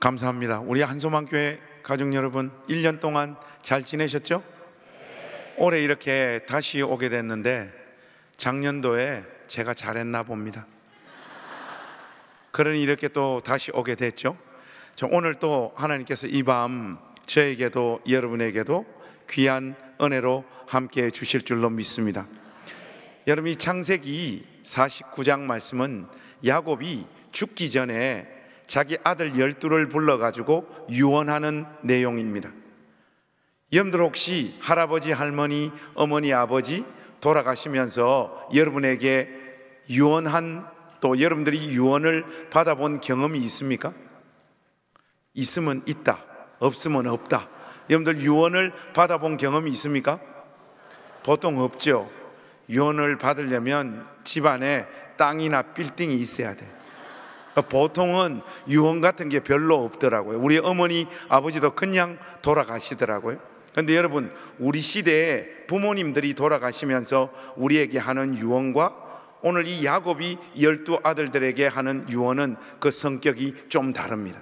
감사합니다. 우리 한소망교회 가족 여러분, 1년 동안 잘 지내셨죠? 올해 이렇게 다시 오게 됐는데 작년도에 제가 잘했나 봅니다. 그러니 이렇게 또 다시 오게 됐죠. 오늘 또 하나님께서 이 밤 저에게도 여러분에게도 귀한 은혜로 함께 주실 줄로 믿습니다. 여러분, 이 창세기 49장 말씀은 야곱이 죽기 전에 자기 아들 12를 불러가지고 유언하는 내용입니다. 여러분들 혹시 할아버지, 할머니, 어머니, 아버지 돌아가시면서 여러분에게 유언한, 또 여러분들이 유언을 받아본 경험이 있습니까? 있으면 있다, 없으면 없다. 여러분들 유언을 받아본 경험이 있습니까? 보통 없죠. 유언을 받으려면 집안에 땅이나 빌딩이 있어야 돼. 보통은 유언 같은 게 별로 없더라고요. 우리 어머니, 아버지도 그냥 돌아가시더라고요. 그런데 여러분, 우리 시대에 부모님들이 돌아가시면서 우리에게 하는 유언과 오늘 이 야곱이 12 아들들에게 하는 유언은 그 성격이 좀 다릅니다.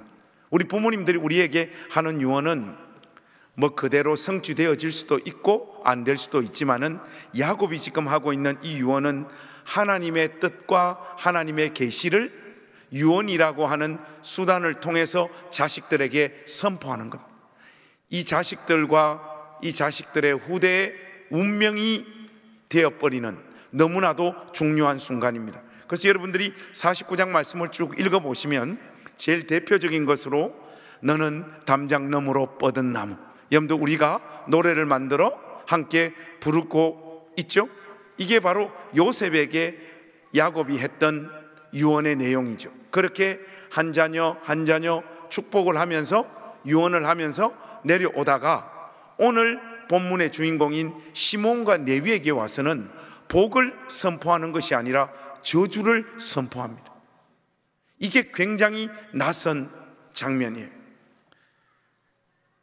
우리 부모님들이 우리에게 하는 유언은 뭐 그대로 성취되어질 수도 있고 안 될 수도 있지만은, 야곱이 지금 하고 있는 이 유언은 하나님의 뜻과 하나님의 계시를 유언이라고 하는 수단을 통해서 자식들에게 선포하는 겁니다. 이 자식들과 이 자식들의 후대의 운명이 되어버리는 너무나도 중요한 순간입니다. 그래서 여러분들이 49장 말씀을 쭉 읽어보시면 제일 대표적인 것으로 너는 담장 너머로 뻗은 나무, 여러분들 우리가 노래를 만들어 함께 부르고 있죠. 이게 바로 요셉에게 야곱이 했던 유언의 내용이죠. 그렇게 한 자녀 한 자녀 축복을 하면서 유언을 하면서 내려오다가 오늘 본문의 주인공인 시몬과 레위에게 와서는 복을 선포하는 것이 아니라 저주를 선포합니다. 이게 굉장히 낯선 장면이에요.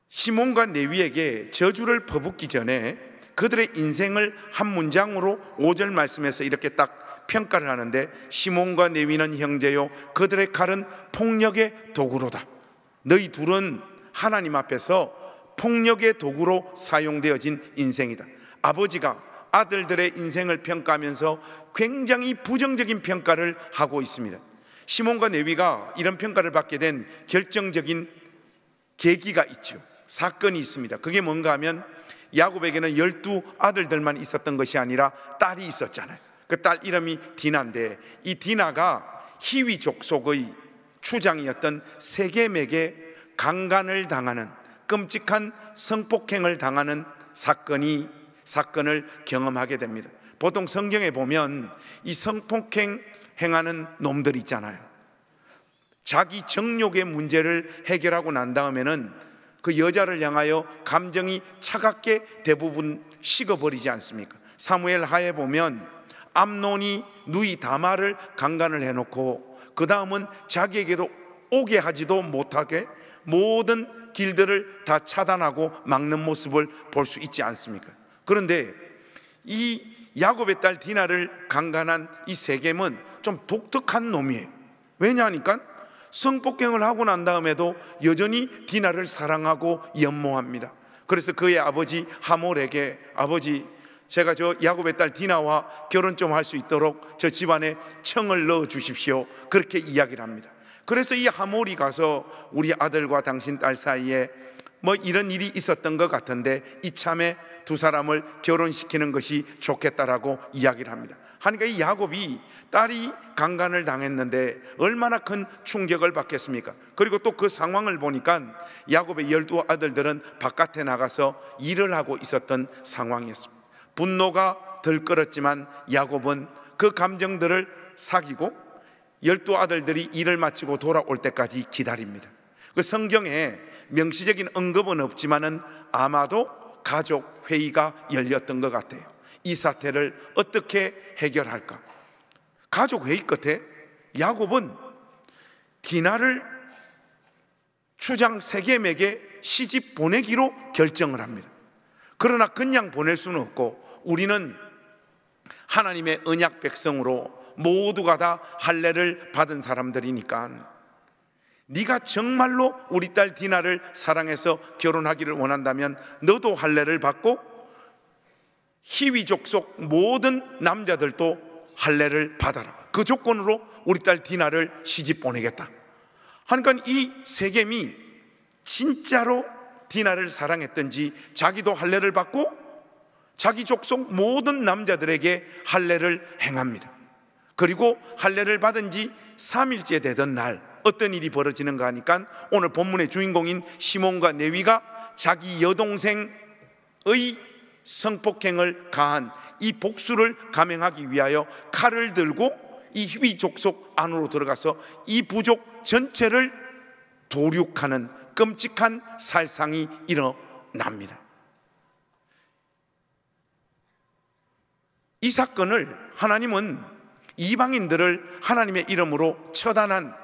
시몬과 레위에게 저주를 퍼붓기 전에 그들의 인생을 한 문장으로 5절 말씀에서 이렇게 딱 평가를 하는데, 시몬과 레위는 형제요 그들의 칼은 폭력의 도구로다. 너희 둘은 하나님 앞에서 폭력의 도구로 사용되어진 인생이다. 아버지가 아들들의 인생을 평가하면서 굉장히 부정적인 평가를 하고 있습니다. 시몬과 레위가 이런 평가를 받게 된 결정적인 계기가 있죠. 사건이 있습니다. 그게 뭔가 하면 야곱에게는 12 아들들만 있었던 것이 아니라 딸이 있었잖아요. 그 딸 이름이 디나인데, 이 디나가 히위 족속의 추장이었던 세겜에게 강간을 당하는, 끔찍한 성폭행을 당하는 사건을 경험하게 됩니다. 보통 성경에 보면 이 성폭행 행하는 놈들 있잖아요. 자기 정욕의 문제를 해결하고 난 다음에는 그 여자를 향하여 감정이 차갑게 대부분 식어버리지 않습니까? 사무엘 하에 보면 암논이 누이 다말을 강간을 해놓고 그 다음은 자기에게로 오게 하지도 못하게 모든 길들을 다 차단하고 막는 모습을 볼 수 있지 않습니까? 그런데 이 야곱의 딸 디나를 강간한 이 세겜은 좀 독특한 놈이에요. 왜냐하니까 성폭행을 하고 난 다음에도 여전히 디나를 사랑하고 연모합니다. 그래서 그의 아버지 하몰에게, 아버지, 제가 저 야곱의 딸 디나와 결혼 좀 할 수 있도록 저 집안에 청을 넣어 주십시오, 그렇게 이야기를 합니다. 그래서 이 하몰이 가서 우리 아들과 당신 딸 사이에 뭐 이런 일이 있었던 것 같은데 이참에 두 사람을 결혼시키는 것이 좋겠다라고 이야기를 합니다. 하니까 이 야곱이 딸이 강간을 당했는데 얼마나 큰 충격을 받겠습니까? 그리고 또 그 상황을 보니까 야곱의 12 아들들은 바깥에 나가서 일을 하고 있었던 상황이었습니다. 분노가 들끓었지만 야곱은 그 감정들을 사귀고 12 아들들이 일을 마치고 돌아올 때까지 기다립니다. 그 성경에 명시적인 언급은 없지만은 아마도 가족 회의가 열렸던 것 같아요. 이 사태를 어떻게 해결할까? 가족 회의 끝에 야곱은 디나를 추장 세겜에게 시집 보내기로 결정을 합니다. 그러나 그냥 보낼 수는 없고, 우리는 하나님의 언약 백성으로 모두가 다 할례를 받은 사람들이니까 네가 정말로 우리 딸 디나를 사랑해서 결혼하기를 원한다면 너도 할례를 받고 히위 족속 모든 남자들도 할례를 받아라. 그 조건으로 우리 딸 디나를 시집 보내겠다 하니까 이 세겜이 진짜로 디나를 사랑했던지 자기도 할례를 받고 자기 족속 모든 남자들에게 할례를 행합니다. 그리고 할례를 받은 지 3일째 되던 날 어떤 일이 벌어지는가 하니까 오늘 본문의 주인공인 시몬과 레위가 자기 여동생의 성폭행을 가한 이 복수를 감행하기 위하여 칼을 들고 이 히위 족속 안으로 들어가서 이 부족 전체를 도륙하는 끔찍한 살상이 일어납니다. 이 사건을 하나님은 이방인들을 하나님의 이름으로 처단한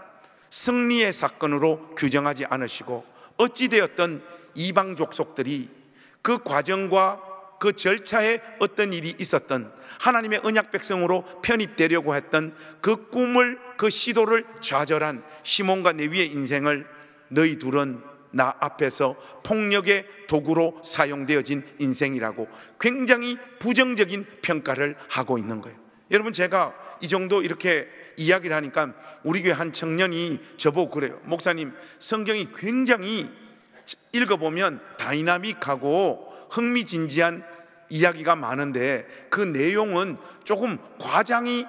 승리의 사건으로 규정하지 않으시고 어찌되었던 이방 족속들이 그 과정과 그 절차에 어떤 일이 있었던 하나님의 언약 백성으로 편입되려고 했던 그 꿈을, 그 시도를 좌절한 시몬과 레위의 인생을 너희 둘은 나 앞에서 폭력의 도구로 사용되어진 인생이라고 굉장히 부정적인 평가를 하고 있는 거예요. 여러분, 제가 이 정도 이렇게 이야기를 하니까 우리 교회 한 청년이 저보고 그래요. 목사님, 성경이 굉장히 읽어보면 다이나믹하고 흥미진진한 이야기가 많은데 그 내용은 조금 과장이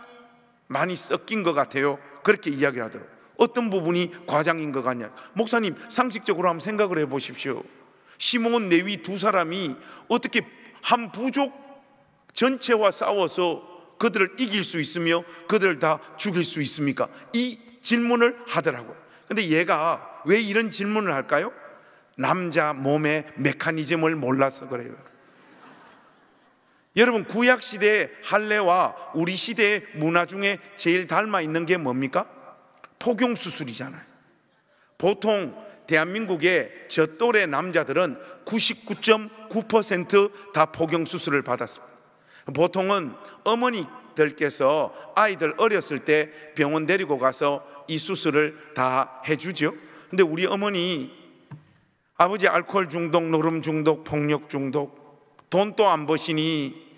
많이 섞인 것 같아요. 그렇게 이야기를 하더라고요. 어떤 부분이 과장인 것 같냐? 목사님, 상식적으로 한번 생각을 해보십시오. 시몬, 레위 두 사람이 어떻게 한 부족 전체와 싸워서 그들을 이길 수 있으며 그들을 다 죽일 수 있습니까? 이 질문을 하더라고요. 근데 얘가 왜 이런 질문을 할까요? 남자 몸의 메커니즘을 몰라서 그래요. 여러분, 구약시대의 할례와 우리 시대의 문화 중에 제일 닮아 있는 게 뭡니까? 포경수술이잖아요. 보통 대한민국의 저 또래 남자들은 99.9% 다 포경수술을 받았습니다. 보통은 어머니들께서 아이들 어렸을 때 병원 데리고 가서 이 수술을 다 해주죠. 근데 우리 어머니, 아버지 알코올 중독, 노름 중독, 폭력 중독, 돈도 안 버시니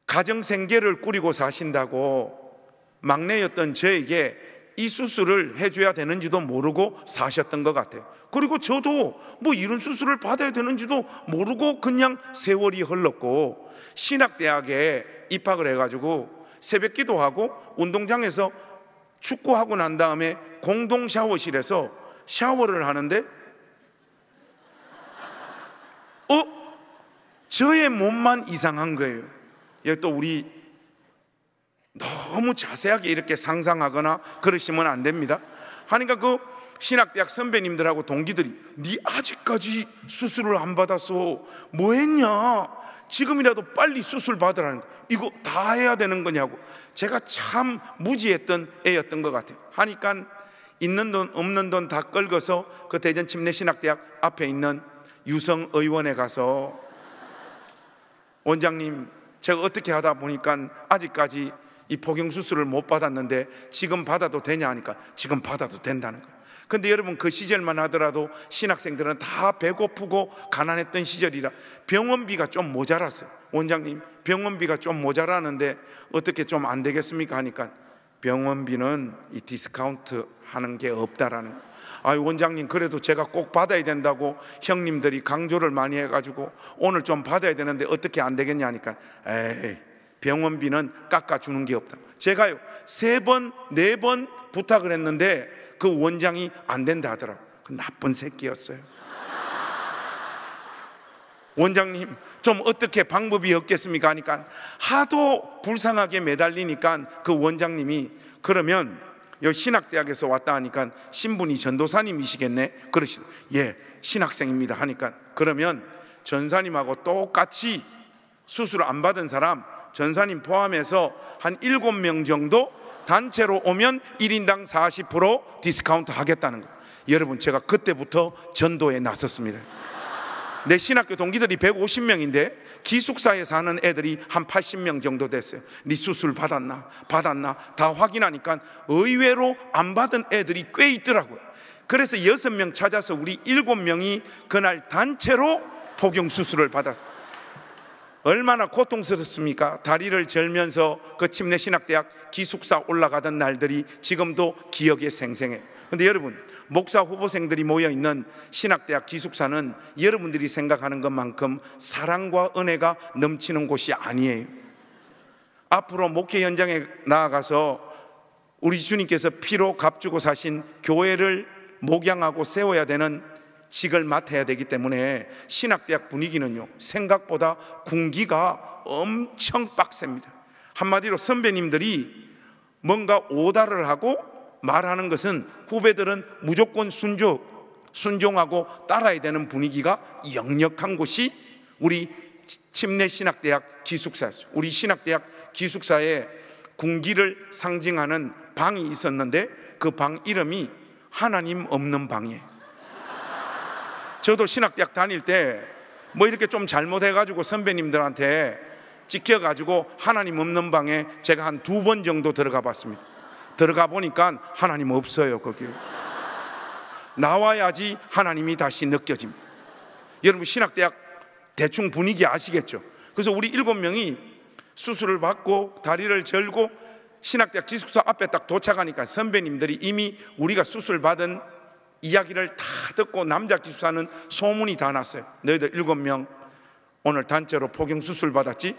가정 생계를 꾸리고 사신다고 막내였던 저에게 이 수술을 해줘야 되는지도 모르고 사셨던 것 같아요. 그리고 저도 뭐 이런 수술을 받아야 되는지도 모르고 그냥 세월이 흘렀고, 신학대학에 입학을 해가지고 새벽 기도하고 운동장에서 축구하고 난 다음에 공동 샤워실에서 샤워를 하는데 저의 몸만 이상한 거예요. 여기 또 우리 너무 자세하게 이렇게 상상하거나 그러시면 안 됩니다. 하니까 그 신학대학 선배님들하고 동기들이 네 아직까지 수술을 안 받았어, 뭐 했냐, 지금이라도 빨리 수술 받으라는 거, 이거 다 해야 되는 거냐고. 제가 참 무지했던 애였던 것 같아요. 하니까 있는 돈 없는 돈 다 끌고서 그 대전 침례신학대학 앞에 있는 유성 의원에 가서 원장님, 제가 어떻게 하다 보니까 아직까지 이 포경수술을 못 받았는데 지금 받아도 되냐 하니까 지금 받아도 된다는 거예요. 근데 여러분, 그 시절만 하더라도 신학생들은 다 배고프고 가난했던 시절이라 병원비가 좀 모자랐어요. 원장님, 병원비가 좀 모자라는데 어떻게 좀 안 되겠습니까 하니까 병원비는 이 디스카운트 하는 게 없다라는 거예요. 아유, 원장님, 그래도 제가 꼭 받아야 된다고 형님들이 강조를 많이 해가지고 오늘 좀 받아야 되는데 어떻게 안 되겠냐 하니까 에이, 병원비는 깎아주는 게 없다. 제가요 3번 4번 부탁을 했는데 그 원장이 안 된다 하더라고요. 그 나쁜 새끼였어요. 원장님, 좀 어떻게 방법이 없겠습니까 하니까 하도 불쌍하게 매달리니까 그 원장님이 그러면 여기 신학대학에서 왔다 하니까 신분이 전도사님이시겠네 그러시더. 예, 신학생입니다 하니까 그러면 전사님하고 똑같이 수술 안 받은 사람 전사님 포함해서 한 7명 정도 단체로 오면 1인당 40% 디스카운트 하겠다는 거예요. 여러분, 제가 그때부터 전도에 나섰습니다. 내 신학교 동기들이 150명인데 기숙사에 사는 애들이 한 80명 정도 됐어요. 네 수술 받았나 다 확인하니까 의외로 안 받은 애들이 꽤 있더라고요. 그래서 6명 찾아서 우리 7명이 그날 단체로 포경수술을 받았어요. 얼마나 고통스럽습니까? 다리를 절면서 그 침례신학대학 기숙사 올라가던 날들이 지금도 기억에 생생해요. 그런데 여러분, 목사 후보생들이 모여있는 신학대학 기숙사는 여러분들이 생각하는 것만큼 사랑과 은혜가 넘치는 곳이 아니에요. 앞으로 목회 현장에 나아가서 우리 주님께서 피로 값주고 사신 교회를 목양하고 세워야 되는 직을 맡아야 되기 때문에 신학대학 분위기는요, 생각보다 군기가 엄청 빡셉니다. 한마디로 선배님들이 뭔가 오다를 하고 말하는 것은 후배들은 무조건 순종하고 따라야 되는 분위기가 역력한 곳이 우리 침례신학대학 기숙사였어요. 우리 신학대학 기숙사에 군기를 상징하는 방이 있었는데 그 방 이름이 하나님 없는 방이에요. 저도 신학대학 다닐 때 뭐 이렇게 좀 잘못해가지고 선배님들한테 찍혀가지고 하나님 없는 방에 제가 한 2번 정도 들어가 봤습니다. 들어가 보니까 하나님 없어요. 거기 나와야지 하나님이 다시 느껴집니다. 여러분, 신학대학 대충 분위기 아시겠죠? 그래서 우리 7명이 수술을 받고 다리를 절고 신학대학 기숙사 앞에 딱 도착하니까 선배님들이 이미 우리가 수술 받은 이야기를 다 듣고 남자 기숙사는 소문이 다 났어요. 너희들 7명 오늘 단체로 포경수술 받았지?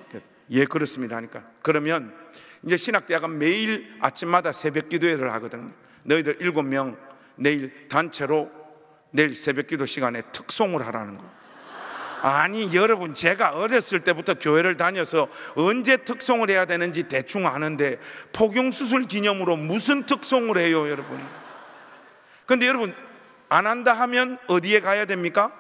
예, 그렇습니다 하니까, 그러면 이제 신학대학은 매일 아침마다 새벽 기도회를 하거든요. 너희들 7명 내일 단체로 내일 새벽 기도 시간에 특송을 하라는 거예요. 아니 여러분, 제가 어렸을 때부터 교회를 다녀서 언제 특송을 해야 되는지 대충 아는데 포경수술 기념으로 무슨 특송을 해요 여러분? 근데 여러분, 안 한다 하면 어디에 가야 됩니까?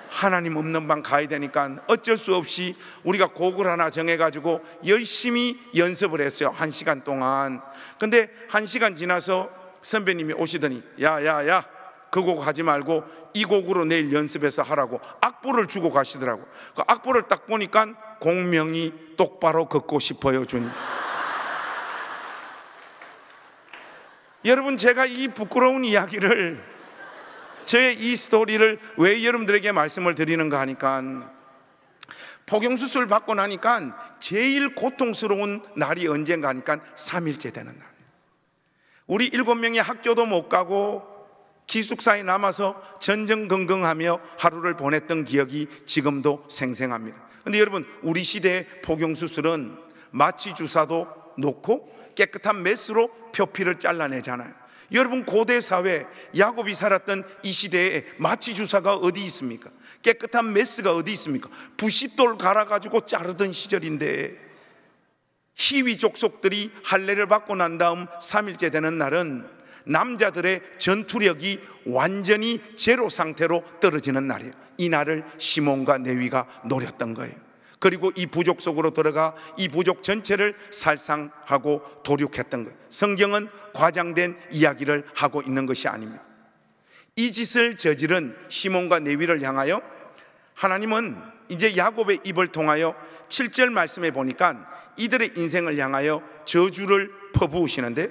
하나님 없는 방 가야 되니까 어쩔 수 없이 우리가 곡을 하나 정해가지고 열심히 연습을 했어요. 1시간 동안. 근데 1시간 지나서 선배님이 오시더니 야야야, 그 곡 하지 말고 이 곡으로 내일 연습해서 하라고 악보를 주고 가시더라고. 그 악보를 딱 보니까 공명이 똑바로 걷고 싶어요 주님. 여러분, 제가 이 부끄러운 이야기를, 저의 이 스토리를 왜 여러분들에게 말씀을 드리는가 하니까, 포경수술 받고 나니까 제일 고통스러운 날이 언젠가 하니까 3일째 되는 날. 우리 7명이 학교도 못 가고 기숙사에 남아서 전전긍긍하며 하루를 보냈던 기억이 지금도 생생합니다. 그런데 여러분, 우리 시대의 포경수술은 마취 주사도 놓고 깨끗한 메스로 표피를 잘라내잖아요. 여러분, 고대 사회 야곱이 살았던 이 시대에 마취 주사가 어디 있습니까? 깨끗한 메스가 어디 있습니까? 부싯돌 갈아가지고 자르던 시절인데, 히위 족속들이 할례를 받고 난 다음 3일째 되는 날은 남자들의 전투력이 완전히 제로 상태로 떨어지는 날이에요. 이 날을 시몬과 레위가 노렸던 거예요. 그리고 이 부족 속으로 들어가 이 부족 전체를 살상하고 도륙했던 거예요. 성경은 과장된 이야기를 하고 있는 것이 아닙니다. 이 짓을 저지른 시몬과 레위를 향하여 하나님은 이제 야곱의 입을 통하여 7절 말씀에 보니까 이들의 인생을 향하여 저주를 퍼부으시는데,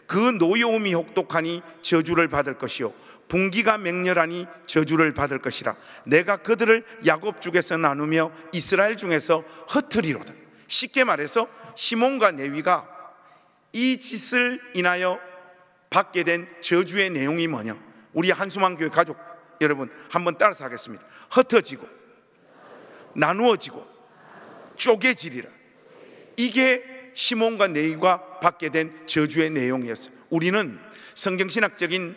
그 노여움이 혹독하니 저주를 받을 것이요 분기가 맹렬하니 저주를 받을 것이라. 내가 그들을 야곱 중에서 나누며 이스라엘 중에서 흩으리로다. 쉽게 말해서 시몬과 레위가 이 짓을 인하여 받게 된 저주의 내용이 뭐냐? 우리 한수만 교회 가족 여러분 한번 따라서 하겠습니다. 흩어지고 나누어지고 쪼개지리라. 이게 시몬과 레위가 받게 된 저주의 내용이었어요. 우리는 성경신학적인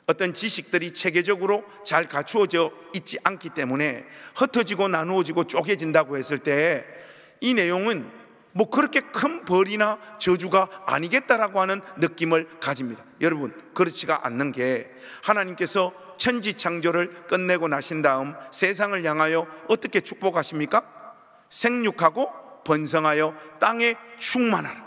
어떤 지식들이 체계적으로 잘 갖추어져 있지 않기 때문에 흩어지고 나누어지고 쪼개진다고 했을 때 이 내용은 뭐 그렇게 큰 벌이나 저주가 아니겠다라고 하는 느낌을 가집니다. 여러분, 그렇지가 않는 게, 하나님께서 천지창조를 끝내고 나신 다음 세상을 향하여 어떻게 축복하십니까? 생육하고 번성하여 땅에 충만하라.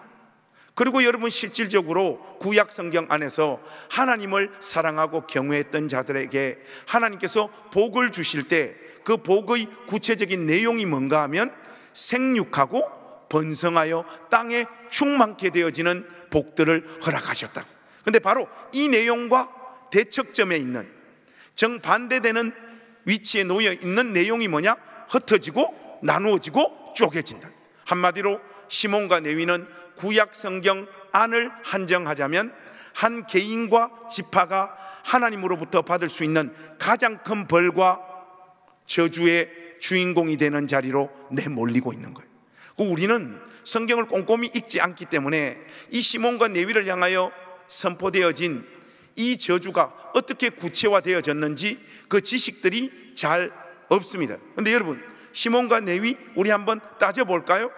그리고 여러분, 실질적으로 구약 성경 안에서 하나님을 사랑하고 경외했던 자들에게 하나님께서 복을 주실 때 그 복의 구체적인 내용이 뭔가 하면 생육하고 번성하여 땅에 충만케 되어지는 복들을 허락하셨다. 그런데 바로 이 내용과 대척점에 있는 정반대되는 위치에 놓여 있는 내용이 뭐냐? 흩어지고 나누어지고 쪼개진다. 한마디로 시몬과 레위는 구약 성경 안을 한정하자면 한 개인과 지파가 하나님으로부터 받을 수 있는 가장 큰 벌과 저주의 주인공이 되는 자리로 내몰리고 있는 거예요. 우리는 성경을 꼼꼼히 읽지 않기 때문에 이 시몬과 레위를 향하여 선포되어진 이 저주가 어떻게 구체화되어졌는지 그 지식들이 잘 없습니다. 그런데 여러분, 시몬과 레위 우리 한번 따져볼까요?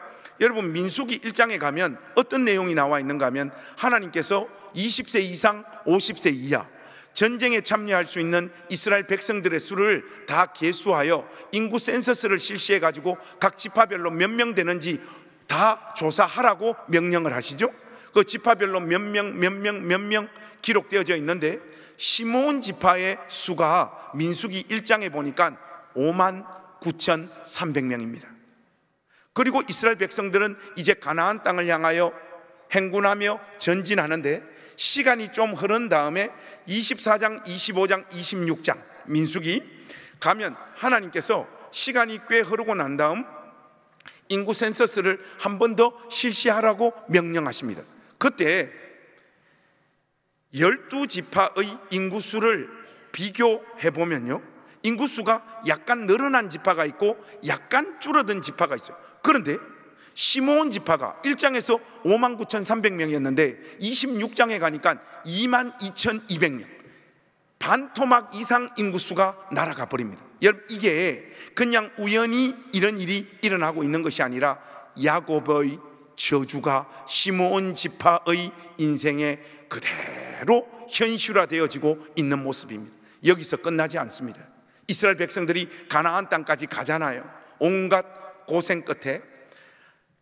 여러분, 민수기 1장에 가면 어떤 내용이 나와 있는가 하면 하나님께서 20세 이상 50세 이하 전쟁에 참여할 수 있는 이스라엘 백성들의 수를 다 계수하여 인구 센서스를 실시해 가지고 각 지파별로 몇 명 되는지 다 조사하라고 명령을 하시죠. 그 지파별로 몇 명 기록되어져 있는데 시몬 지파의 수가 민수기 1장에 보니까 59,300명입니다. 그리고 이스라엘 백성들은 이제 가나안 땅을 향하여 행군하며 전진하는데 시간이 좀 흐른 다음에 24장, 25장, 26장 민수기 가면 하나님께서 시간이 꽤 흐르고 난 다음 인구 센서스를 한 번 더 실시하라고 명령하십니다. 그때 12지파의 인구수를 비교해 보면요, 인구수가 약간 늘어난 지파가 있고 약간 줄어든 지파가 있어요. 그런데 시몬 지파가 1장에서 59,300명이었는데 26장에 가니까 22,200명, 반토막 이상 인구수가 날아가 버립니다. 여러분, 이게 그냥 우연히 이런 일이 일어나고 있는 것이 아니라 야곱의 저주가 시몬 지파의 인생에 그대로 현실화되어지고 있는 모습입니다. 여기서 끝나지 않습니다. 이스라엘 백성들이 가나안 땅까지 가잖아요. 온갖 고생 끝에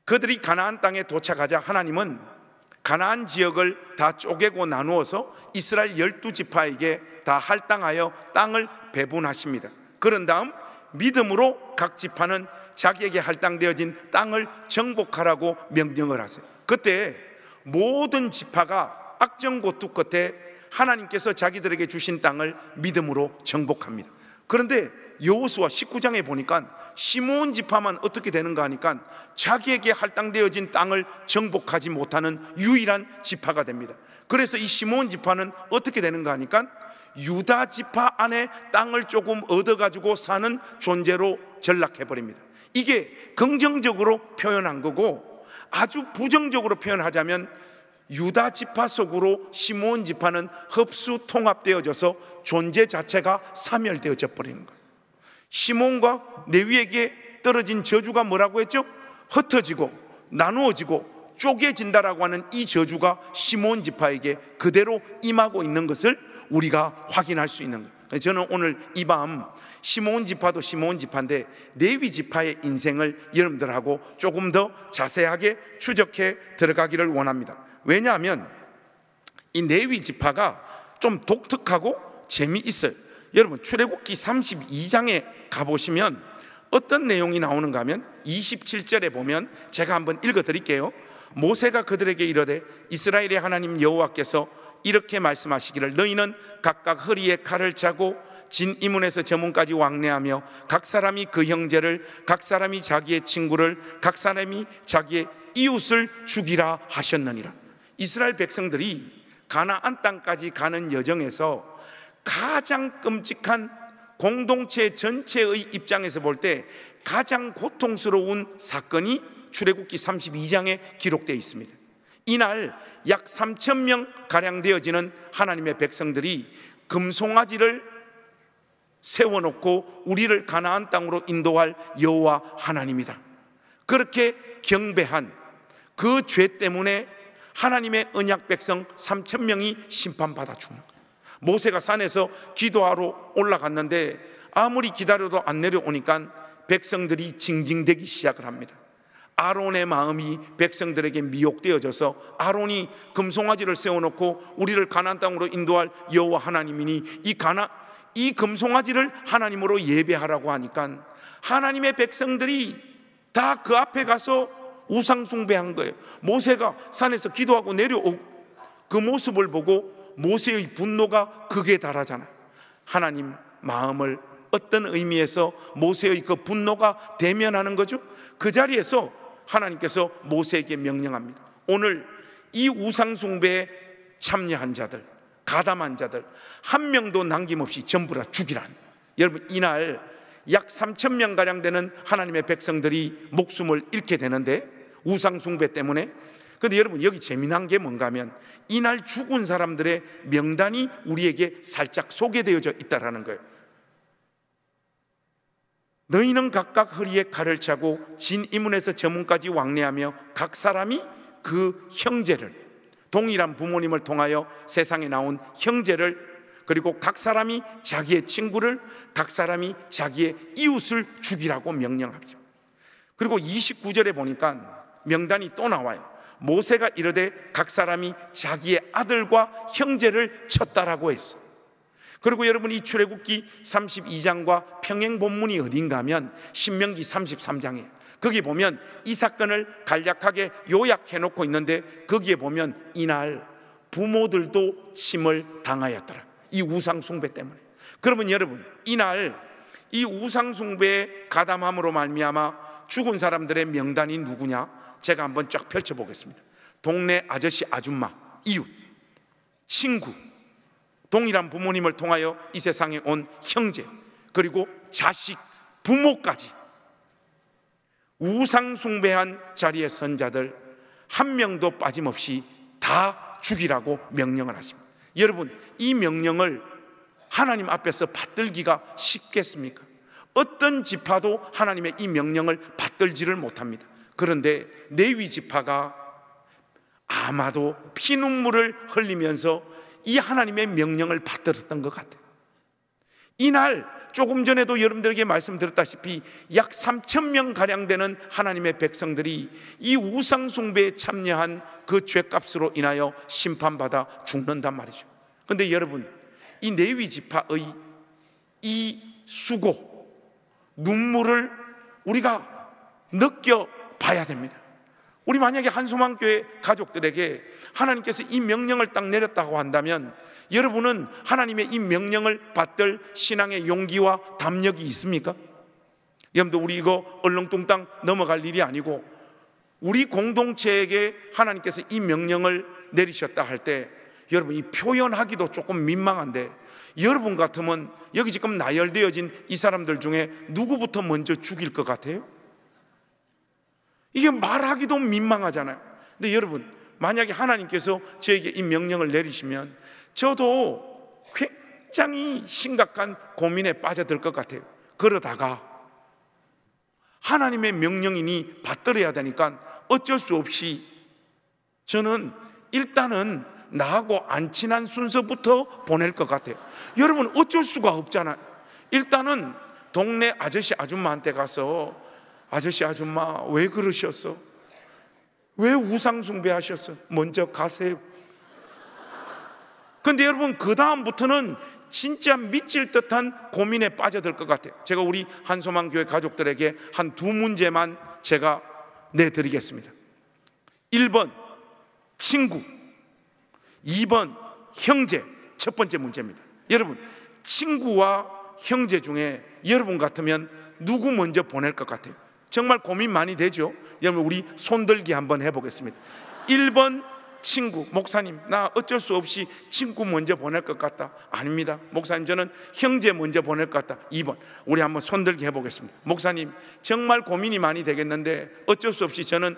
그들이 가나안 땅에 도착하자 하나님은 가나안 지역을 다 쪼개고 나누어서 이스라엘 12지파에게 다 할당하여 땅을 배분하십니다. 그런 다음 믿음으로 각 지파는 자기에게 할당되어진 땅을 정복하라고 명령을 하세요. 그때 모든 지파가 악정고투 끝에 하나님께서 자기들에게 주신 땅을 믿음으로 정복합니다. 그런데 여호수아 19장에 보니까 시몬 지파만 어떻게 되는가 하니까 자기에게 할당되어진 땅을 정복하지 못하는 유일한 지파가 됩니다. 그래서 이 시몬 지파는 어떻게 되는가 하니까 유다 지파 안에 땅을 조금 얻어가지고 사는 존재로 전락해버립니다. 이게 긍정적으로 표현한 거고, 아주 부정적으로 표현하자면 유다 지파 속으로 시몬 지파는 흡수 통합되어져서 존재 자체가 사멸되어져 버리는 거예요. 시몬과 레위에게 떨어진 저주가 뭐라고 했죠? 흩어지고 나누어지고 쪼개진다라고 하는 이 저주가 시몬 지파에게 그대로 임하고 있는 것을 우리가 확인할 수 있는 거예요. 저는 오늘 이 밤 시몬 지파도 시몬 지파인데 레위 지파의 인생을 여러분들하고 조금 더 자세하게 추적해 들어가기를 원합니다. 왜냐하면 이 레위 지파가 좀 독특하고 재미있어요. 여러분, 출애굽기 32장에 가보시면 어떤 내용이 나오는가 하면 27절에 보면 제가 한번 읽어드릴게요. 모세가 그들에게 이르되 이스라엘의 하나님 여호와께서 이렇게 말씀하시기를 너희는 각각 허리에 칼을 차고 진이문에서 저문까지 왕래하며 각 사람이 그 형제를, 각 사람이 자기의 친구를, 각 사람이 자기의 이웃을 죽이라 하셨느니라. 이스라엘 백성들이 가나안 땅까지 가는 여정에서 가장 끔찍한, 공동체 전체의 입장에서 볼 때 가장 고통스러운 사건이 출애굽기 32장에 기록되어 있습니다. 이날 약 3,000명 가량 되어지는 하나님의 백성들이 금송아지를 세워놓고 우리를 가나안 땅으로 인도할 여호와 하나님이다, 그렇게 경배한 그 죄 때문에 하나님의 언약 백성 3,000명이 심판받아 죽는 거예요. 모세가 산에서 기도하러 올라갔는데 아무리 기다려도 안 내려오니까 백성들이 징징대기 시작을 합니다. 아론의 마음이 백성들에게 미혹되어져서 아론이 금송아지를 세워놓고 우리를 가나안 땅으로 인도할 여호와 하나님이니 이 금송아지를 하나님으로 예배하라고 하니까 하나님의 백성들이 다 그 앞에 가서 우상 숭배한 거예요. 모세가 산에서 기도하고 내려오고 그 모습을 보고 모세의 분노가 극에 달하잖아요. 하나님 마음을 어떤 의미에서 모세의 그 분노가 대면하는 거죠. 그 자리에서 하나님께서 모세에게 명령합니다. 오늘 이 우상 숭배에 참여한 자들, 가담한 자들 한 명도 남김없이 전부 다 죽이라. 여러분, 이날 약 3,000명가량 되는 하나님의 백성들이 목숨을 잃게 되는데, 우상 숭배 때문에. 그런데 여러분, 여기 재미난 게 뭔가 하면 이날 죽은 사람들의 명단이 우리에게 살짝 소개되어져 있다라는 거예요. 너희는 각각 허리에 칼을 차고 진이문에서 저문까지 왕래하며 각 사람이 그 형제를, 동일한 부모님을 통하여 세상에 나온 형제를, 그리고 각 사람이 자기의 친구를, 각 사람이 자기의 이웃을 죽이라고 명령합니다. 그리고 29절에 보니까 명단이 또 나와요. 모세가 이르되 각 사람이 자기의 아들과 형제를 쳤다라고 했어. 그리고 여러분, 이 출애굽기 32장과 평행 본문이 어딘가 하면 신명기 33장이에요. 거기 보면 이 사건을 간략하게 요약해 놓고 있는데, 거기에 보면 이날 부모들도 침을 당하였더라, 이 우상 숭배 때문에. 그러면 여러분, 이날 이 우상 숭배에 가담함으로 말미암아 죽은 사람들의 명단이 누구냐? 제가 한번 쫙 펼쳐보겠습니다. 동네 아저씨, 아줌마, 이웃, 친구, 동일한 부모님을 통하여 이 세상에 온 형제, 그리고 자식, 부모까지 우상 숭배한 자리에 선 자들 한 명도 빠짐없이 다 죽이라고 명령을 하십니다. 여러분, 이 명령을 하나님 앞에서 받들기가 쉽겠습니까? 어떤 지파도 하나님의 이 명령을 받들지를 못합니다. 그런데 레위 지파가 아마도 피눈물을 흘리면서 이 하나님의 명령을 받들었던 것 같아요. 이날 조금 전에도 여러분들에게 말씀드렸다시피 약 3,000명 가량 되는 하나님의 백성들이 이 우상 숭배에 참여한 그 죄값으로 인하여 심판받아 죽는단 말이죠. 그런데 여러분, 이 레위 지파의 이 수고, 눈물을 우리가 느껴봐야 됩니다. 우리 만약에 한소망교회 가족들에게 하나님께서 이 명령을 딱 내렸다고 한다면 여러분은 하나님의 이 명령을 받들 신앙의 용기와 담력이 있습니까? 여러분들, 우리 이거 얼렁뚱땅 넘어갈 일이 아니고 우리 공동체에게 하나님께서 이 명령을 내리셨다 할 때 여러분, 이 표현하기도 조금 민망한데, 여러분 같으면 여기 지금 나열되어진 이 사람들 중에 누구부터 먼저 죽일 것 같아요? 이게 말하기도 민망하잖아요. 근데 여러분, 만약에 하나님께서 저에게 이 명령을 내리시면 저도 굉장히 심각한 고민에 빠져들 것 같아요. 그러다가 하나님의 명령이니 받들어야 되니까 어쩔 수 없이 저는 일단은 나하고 안 친한 순서부터 보낼 것 같아요. 여러분, 어쩔 수가 없잖아요. 일단은 동네 아저씨, 아줌마한테 가서 아저씨, 아줌마 왜 그러셨어? 왜 우상 숭배하셨어? 먼저 가세요. 근데 여러분, 그 다음부터는 진짜 미칠 듯한 고민에 빠져들 것 같아요. 제가 우리 한소망교회 가족들에게 한 두 문제만 제가 내드리겠습니다. 1번 친구, 2번 형제. 첫 번째 문제입니다. 여러분, 친구와 형제 중에 여러분 같으면 누구 먼저 보낼 것 같아요? 정말 고민 많이 되죠? 여러분, 우리 손들기 한번 해보겠습니다. 1번 친구. 목사님, 나 어쩔 수 없이 친구 먼저 보낼 것 같다. 아닙니다. 목사님, 저는 형제 먼저 보낼 것 같다. 2번. 우리 한번 손들기 해보겠습니다. 목사님, 정말 고민이 많이 되겠는데 어쩔 수 없이 저는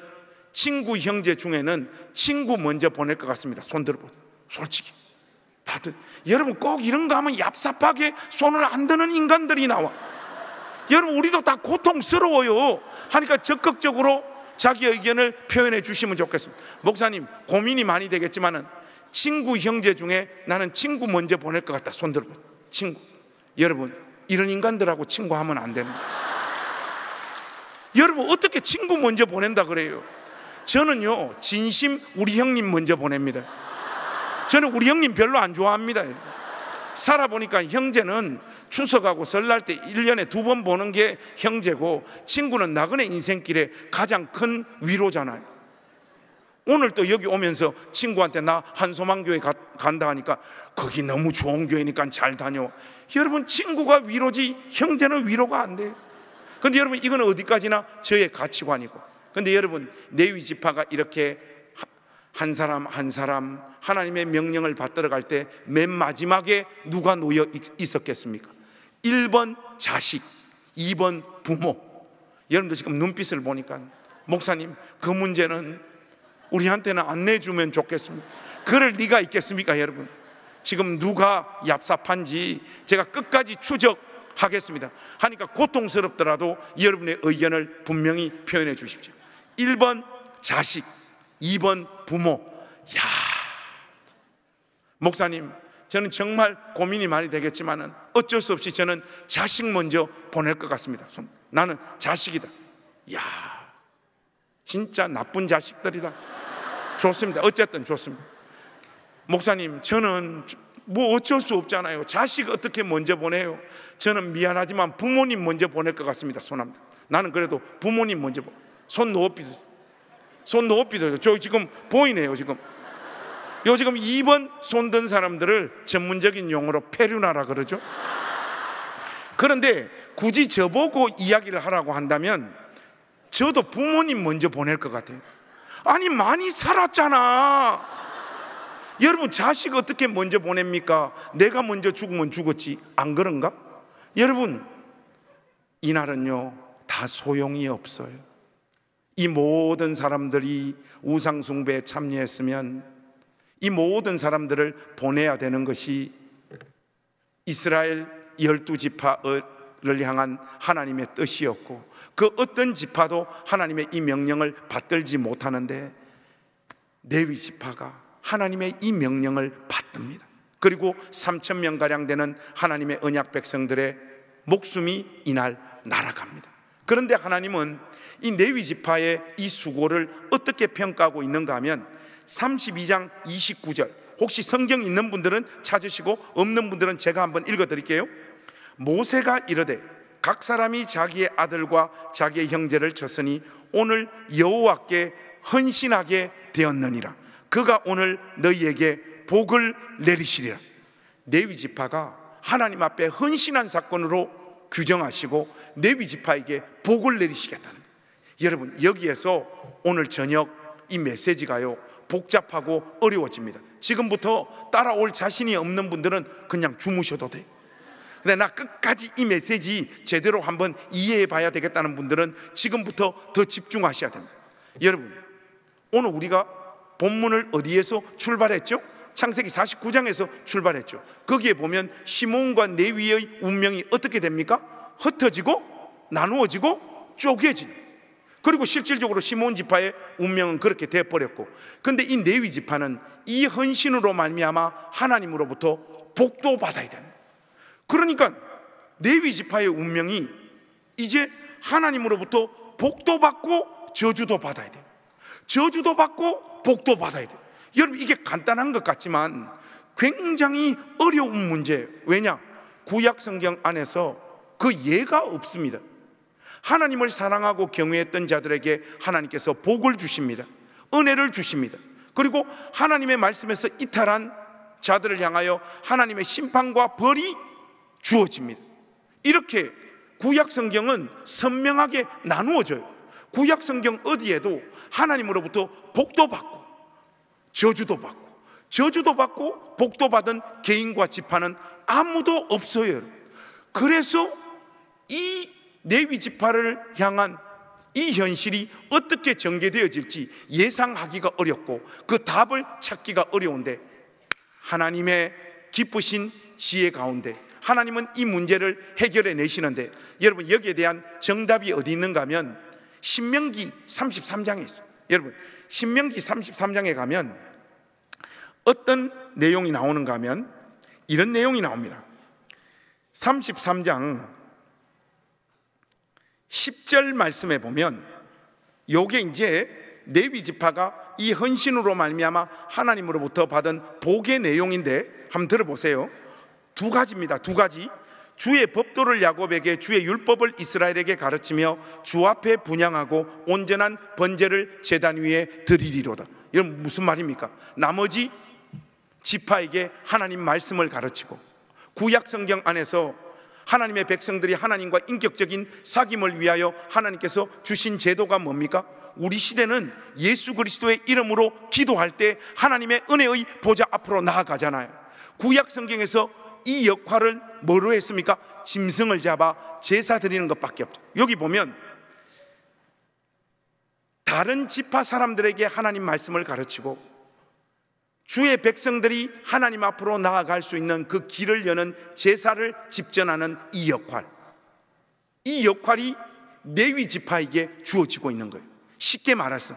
친구, 형제 중에는 친구 먼저 보낼 것 같습니다. 손 들어보세요. 솔직히 다들. 여러분, 꼭 이런 거 하면 얍삽하게 손을 안 드는 인간들이 나와. 여러분, 우리도 다 고통스러워요 하니까 적극적으로 자기 의견을 표현해 주시면 좋겠습니다. 목사님, 고민이 많이 되겠지만은 친구, 형제 중에 나는 친구 먼저 보낼 것 같다. 손 들어보세요. 친구. 여러분, 이런 인간들하고 친구하면 안 됩니다. 여러분, 어떻게 친구 먼저 보낸다 그래요? 저는요, 진심 우리 형님 먼저 보냅니다. 저는 우리 형님 별로 안 좋아합니다. 살아보니까 형제는 추석하고 설날 때 1년에 2번 보는 게 형제고, 친구는 나그네 인생길에 가장 큰 위로잖아요. 오늘 또 여기 오면서 친구한테 나 한소망교회 간다 하니까 거기 너무 좋은 교회니까 잘 다녀. 여러분, 친구가 위로지 형제는 위로가 안 돼요. 근데 여러분, 이건 어디까지나 저의 가치관이고, 근데 여러분, 레위 지파가 이렇게 한 사람 한 사람 하나님의 명령을 받들어 갈 때 맨 마지막에 누가 놓여 있었겠습니까? 1번 자식, 2번 부모. 여러분들 지금 눈빛을 보니까, 목사님 그 문제는 우리한테는 안 내주면 좋겠습니다. 그럴 리가 있겠습니까? 여러분, 지금 누가 얍삽한지 제가 끝까지 추적하겠습니다 하니까 고통스럽더라도 여러분의 의견을 분명히 표현해 주십시오. 1번 자식, 2번 부모. 야, 목사님 저는 정말 고민이 많이 되겠지만은 어쩔 수 없이 저는 자식 먼저 보낼 것 같습니다. 나는 자식이다. 야, 진짜 나쁜 자식들이다. 좋습니다. 어쨌든 좋습니다. 목사님 저는 뭐 어쩔 수 없잖아요. 자식 어떻게 먼저 보내요? 저는 미안하지만 부모님 먼저 보낼 것 같습니다. 손합니다. 나는 그래도 부모님 먼저 손 높이세요. 손 높이세요. 저 지금 보이네요. 지금 2번 손 든 사람들을 전문적인 용어로 페류나라 그러죠. 그런데 굳이 저보고 이야기를 하라고 한다면 저도 부모님 먼저 보낼 것 같아요. 아니 많이 살았잖아. 여러분, 자식 어떻게 먼저 보냅니까? 내가 먼저 죽으면 죽었지, 안 그런가? 여러분, 이날은요 다 소용이 없어요. 이 모든 사람들이 우상숭배에 참여했으면 이 모든 사람들을 보내야 되는 것이 이스라엘 12지파를 향한 하나님의 뜻이었고, 그 어떤 지파도 하나님의 이 명령을 받들지 못하는데 레위 지파가 하나님의 이 명령을 받듭니다. 그리고 3,000명가량 되는 하나님의 언약 백성들의 목숨이 이날 날아갑니다. 그런데 하나님은 이 레위 지파의 이 수고를 어떻게 평가하고 있는가 하면 32장 29절, 혹시 성경 있는 분들은 찾으시고 없는 분들은 제가 한번 읽어드릴게요. 모세가 이르되 각 사람이 자기의 아들과 자기의 형제를 쳤으니 오늘 여호와께 헌신하게 되었느니라. 그가 오늘 너희에게 복을 내리시리라. 레위 지파가 하나님 앞에 헌신한 사건으로 규정하시고 레위 지파에게 복을 내리시겠다는 거예요. 여러분, 여기에서 오늘 저녁 이 메시지가요 복잡하고 어려워집니다. 지금부터 따라올 자신이 없는 분들은 그냥 주무셔도 돼요. 근데 나 끝까지 이 메시지 제대로 한번 이해해 봐야 되겠다는 분들은 지금부터 더 집중하셔야 됩니다. 여러분, 오늘 우리가 본문을 어디에서 출발했죠? 창세기 49장에서 출발했죠. 거기에 보면 시몬과 레위의 운명이 어떻게 됩니까? 흩어지고 나누어지고 쪼개진, 그리고 실질적으로 시몬 지파의 운명은 그렇게 되어버렸고, 근데 이 레위 지파는 이 헌신으로 말미암아 하나님으로부터 복도 받아야 됩니다. 그러니까 레위 지파의 운명이 이제 하나님으로부터 복도 받고 저주도 받아야 돼요. 저주도 받고 복도 받아야 돼요. 여러분, 이게 간단한 것 같지만 굉장히 어려운 문제예요. 왜냐? 구약 성경 안에서 그 예가 없습니다. 하나님을 사랑하고 경외했던 자들에게 하나님께서 복을 주십니다. 은혜를 주십니다. 그리고 하나님의 말씀에서 이탈한 자들을 향하여 하나님의 심판과 벌이 주어집니다. 이렇게 구약 성경은 선명하게 나누어져요. 구약 성경 어디에도 하나님으로부터 복도 받고 저주도 받고, 저주도 받고 복도 받은 개인과 지파는 아무도 없어요. 그래서 이 레위 지파를 향한 이 현실이 어떻게 전개되어질지 예상하기가 어렵고 그 답을 찾기가 어려운데, 하나님의 기쁘신 지혜 가운데 하나님은 이 문제를 해결해 내시는데, 여러분 여기에 대한 정답이 어디 있는가 하면 신명기 33장에 있어요. 여러분, 신명기 33장에 가면 어떤 내용이 나오는가 하면 이런 내용이 나옵니다. 33장 10절 말씀에 보면 요게 이제 레위 지파가 이 헌신으로 말미암아 하나님으로부터 받은 복의 내용인데, 한번 들어보세요. 두 가지입니다. 두 가지. 주의 법도를 야곱에게, 주의 율법을 이스라엘에게 가르치며 주 앞에 분향하고 온전한 번제를 제단 위에 드리리로다. 이건 무슨 말입니까? 나머지 지파에게 하나님 말씀을 가르치고, 구약 성경 안에서 하나님의 백성들이 하나님과 인격적인 사귐을 위하여 하나님께서 주신 제도가 뭡니까? 우리 시대는 예수 그리스도의 이름으로 기도할 때 하나님의 은혜의 보좌 앞으로 나아가잖아요. 구약 성경에서 이 역할을 뭐로 했습니까? 짐승을 잡아 제사 드리는 것밖에 없죠. 여기 보면 다른 지파 사람들에게 하나님 말씀을 가르치고 주의 백성들이 하나님 앞으로 나아갈 수 있는 그 길을 여는 제사를 집전하는 이 역할, 이 역할이 레위 지파에게 주어지고 있는 거예요. 쉽게 말해서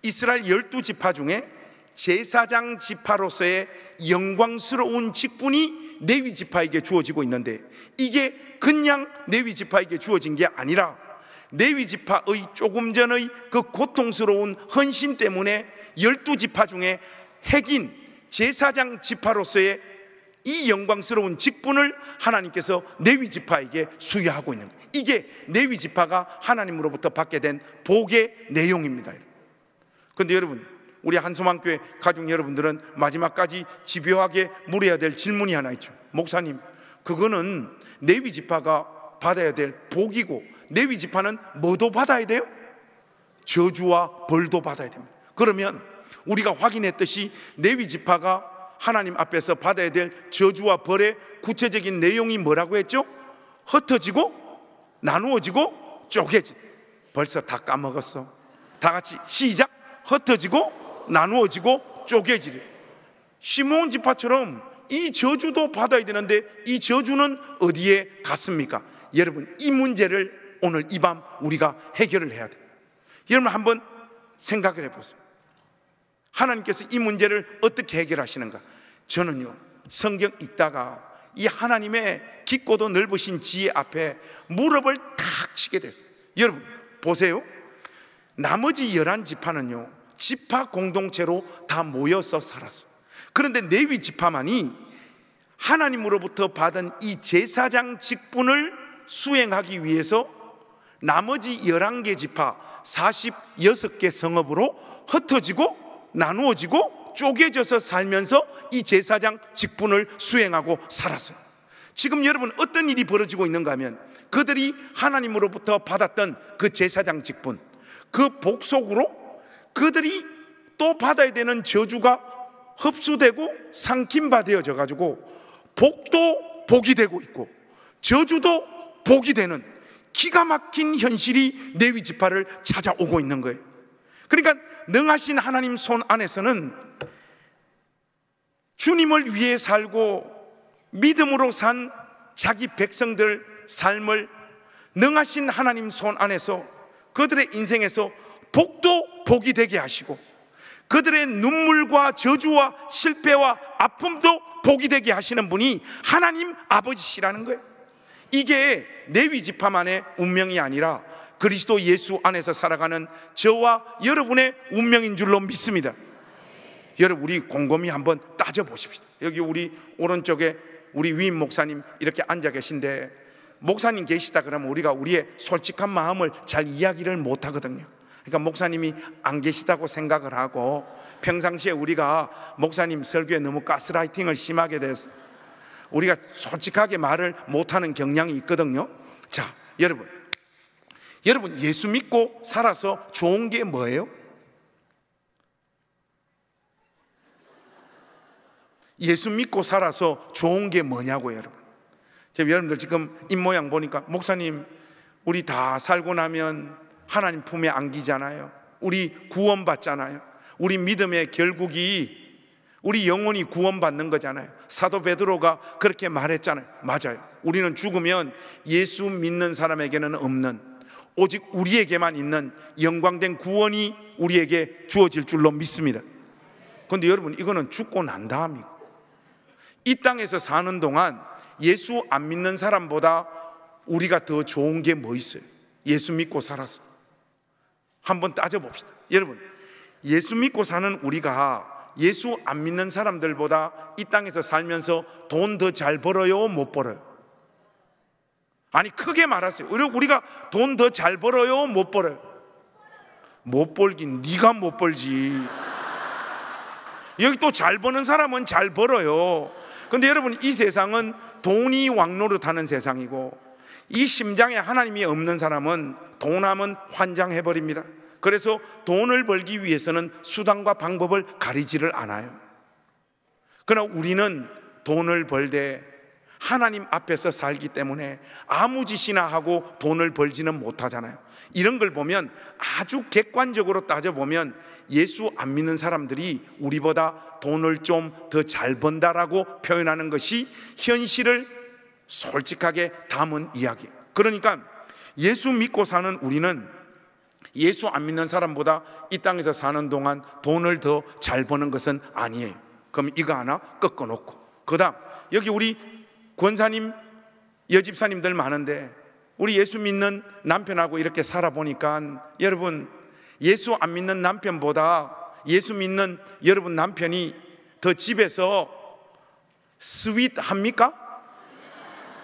이스라엘 12지파 중에 제사장 지파로서의 영광스러운 직분이 레위 지파에게 주어지고 있는데, 이게 그냥 레위 지파에게 주어진 게 아니라 레위 지파의 조금 전의 그 고통스러운 헌신 때문에 12지파 중에 핵인 제사장 지파로서의 이 영광스러운 직분을 하나님께서 레위 지파에게 수여하고 있는 거예요. 이게 레위 지파가 하나님으로부터 받게 된 복의 내용입니다. 그런데 여러분, 우리 한소망교회 가족 여러분들은 마지막까지 집요하게 물어야 될 질문이 하나 있죠. 목사님, 그거는 레위 지파가 받아야 될 복이고 레위 지파는 뭐도 받아야 돼요? 저주와 벌도 받아야 됩니다. 그러면 우리가 확인했듯이 레위 지파가 하나님 앞에서 받아야 될 저주와 벌의 구체적인 내용이 뭐라고 했죠? 흩어지고 나누어지고 쪼개지. 벌써 다 까먹었어. 다 같이 시작. 흩어지고 나누어지고 쪼개지래. 시므온 지파처럼 이 저주도 받아야 되는데 이 저주는 어디에 갔습니까? 여러분, 이 문제를 오늘 이 밤 우리가 해결을 해야 돼요. 여러분 한번 생각을 해보세요. 하나님께서 이 문제를 어떻게 해결하시는가? 저는요, 성경 읽다가 이 하나님의 깊고도 넓으신 지혜 앞에 무릎을 탁 치게 됐어요. 여러분 보세요. 나머지 11지파는요 지파 공동체로 다 모여서 살았어요. 그런데 레위 지파만이 하나님으로부터 받은 이 제사장 직분을 수행하기 위해서 나머지 11개 지파 46개 성읍으로 흩어지고 나누어지고 쪼개져서 살면서 이 제사장 직분을 수행하고 살았어요. 지금 여러분 어떤 일이 벌어지고 있는가 하면 그들이 하나님으로부터 받았던 그 제사장 직분, 그 복 속으로 그들이 또 받아야 되는 저주가 흡수되고 삼킴바 되어져 가지고 복도 복이 되고 있고 저주도 복이 되는 기가 막힌 현실이 레위 지파를 찾아오고 있는 거예요. 그러니까 능하신 하나님 손 안에서는 주님을 위해 살고 믿음으로 산 자기 백성들 삶을 능하신 하나님 손 안에서 그들의 인생에서 복도 복이 되게 하시고 그들의 눈물과 저주와 실패와 아픔도 복이 되게 하시는 분이 하나님 아버지시라는 거예요. 이게 레위 지파만의 운명이 아니라 그리스도 예수 안에서 살아가는 저와 여러분의 운명인 줄로 믿습니다. 여러분 우리 곰곰이 한번 따져보십시다. 여기 우리 오른쪽에 우리 위임 목사님 이렇게 앉아 계신데, 목사님 계시다 그러면 우리가 우리의 솔직한 마음을 잘 이야기를 못 하거든요. 그러니까 목사님이 안 계시다고 생각을 하고 평상시에 우리가 목사님 설교에 너무 가스라이팅을 심하게 돼서 우리가 솔직하게 말을 못하는 경향이 있거든요. 자, 여러분 예수 믿고 살아서 좋은 게 뭐예요? 예수 믿고 살아서 좋은 게 뭐냐고요, 여러분. 지금 여러분들 지금 입모양 보니까 목사님 우리 다 살고 나면 하나님 품에 안기잖아요. 우리 구원받잖아요. 우리 믿음의 결국이 우리 영혼이 구원받는 거잖아요. 사도 베드로가 그렇게 말했잖아요. 맞아요. 우리는 죽으면 예수 믿는 사람에게는 없는, 오직 우리에게만 있는 영광된 구원이 우리에게 주어질 줄로 믿습니다. 그런데 여러분 이거는 죽고 난 다음이고, 이 땅에서 사는 동안 예수 안 믿는 사람보다 우리가 더 좋은 게 뭐 있어요? 예수 믿고 살아서 한번 따져봅시다. 여러분 예수 믿고 사는 우리가 예수 안 믿는 사람들보다 이 땅에서 살면서 돈 더 잘 벌어요, 못 벌어요? 아니, 크게 말하세요. 우리가 돈 더 잘 벌어요, 못 벌어요? 못 벌긴 네가 못 벌지. 여기 또 잘 버는 사람은 잘 벌어요. 근데 여러분, 이 세상은 돈이 왕노릇하는 세상이고, 이 심장에 하나님이 없는 사람은 돈하면 환장해버립니다. 그래서 돈을 벌기 위해서는 수단과 방법을 가리지를 않아요. 그러나 우리는 돈을 벌되 하나님 앞에서 살기 때문에 아무 짓이나 하고 돈을 벌지는 못하잖아요. 이런 걸 보면, 아주 객관적으로 따져보면 예수 안 믿는 사람들이 우리보다 돈을 좀 더 잘 번다라고 표현하는 것이 현실을 솔직하게 담은 이야기예요. 그러니까 예수 믿고 사는 우리는 예수 안 믿는 사람보다 이 땅에서 사는 동안 돈을 더 잘 버는 것은 아니에요. 그럼 이거 하나 꺾어놓고, 그 다음 여기 우리 권사님, 여집사님들 많은데 우리 예수 믿는 남편하고 이렇게 살아보니까, 여러분, 예수 안 믿는 남편보다 예수 믿는 여러분 남편이 더 집에서 스윗합니까?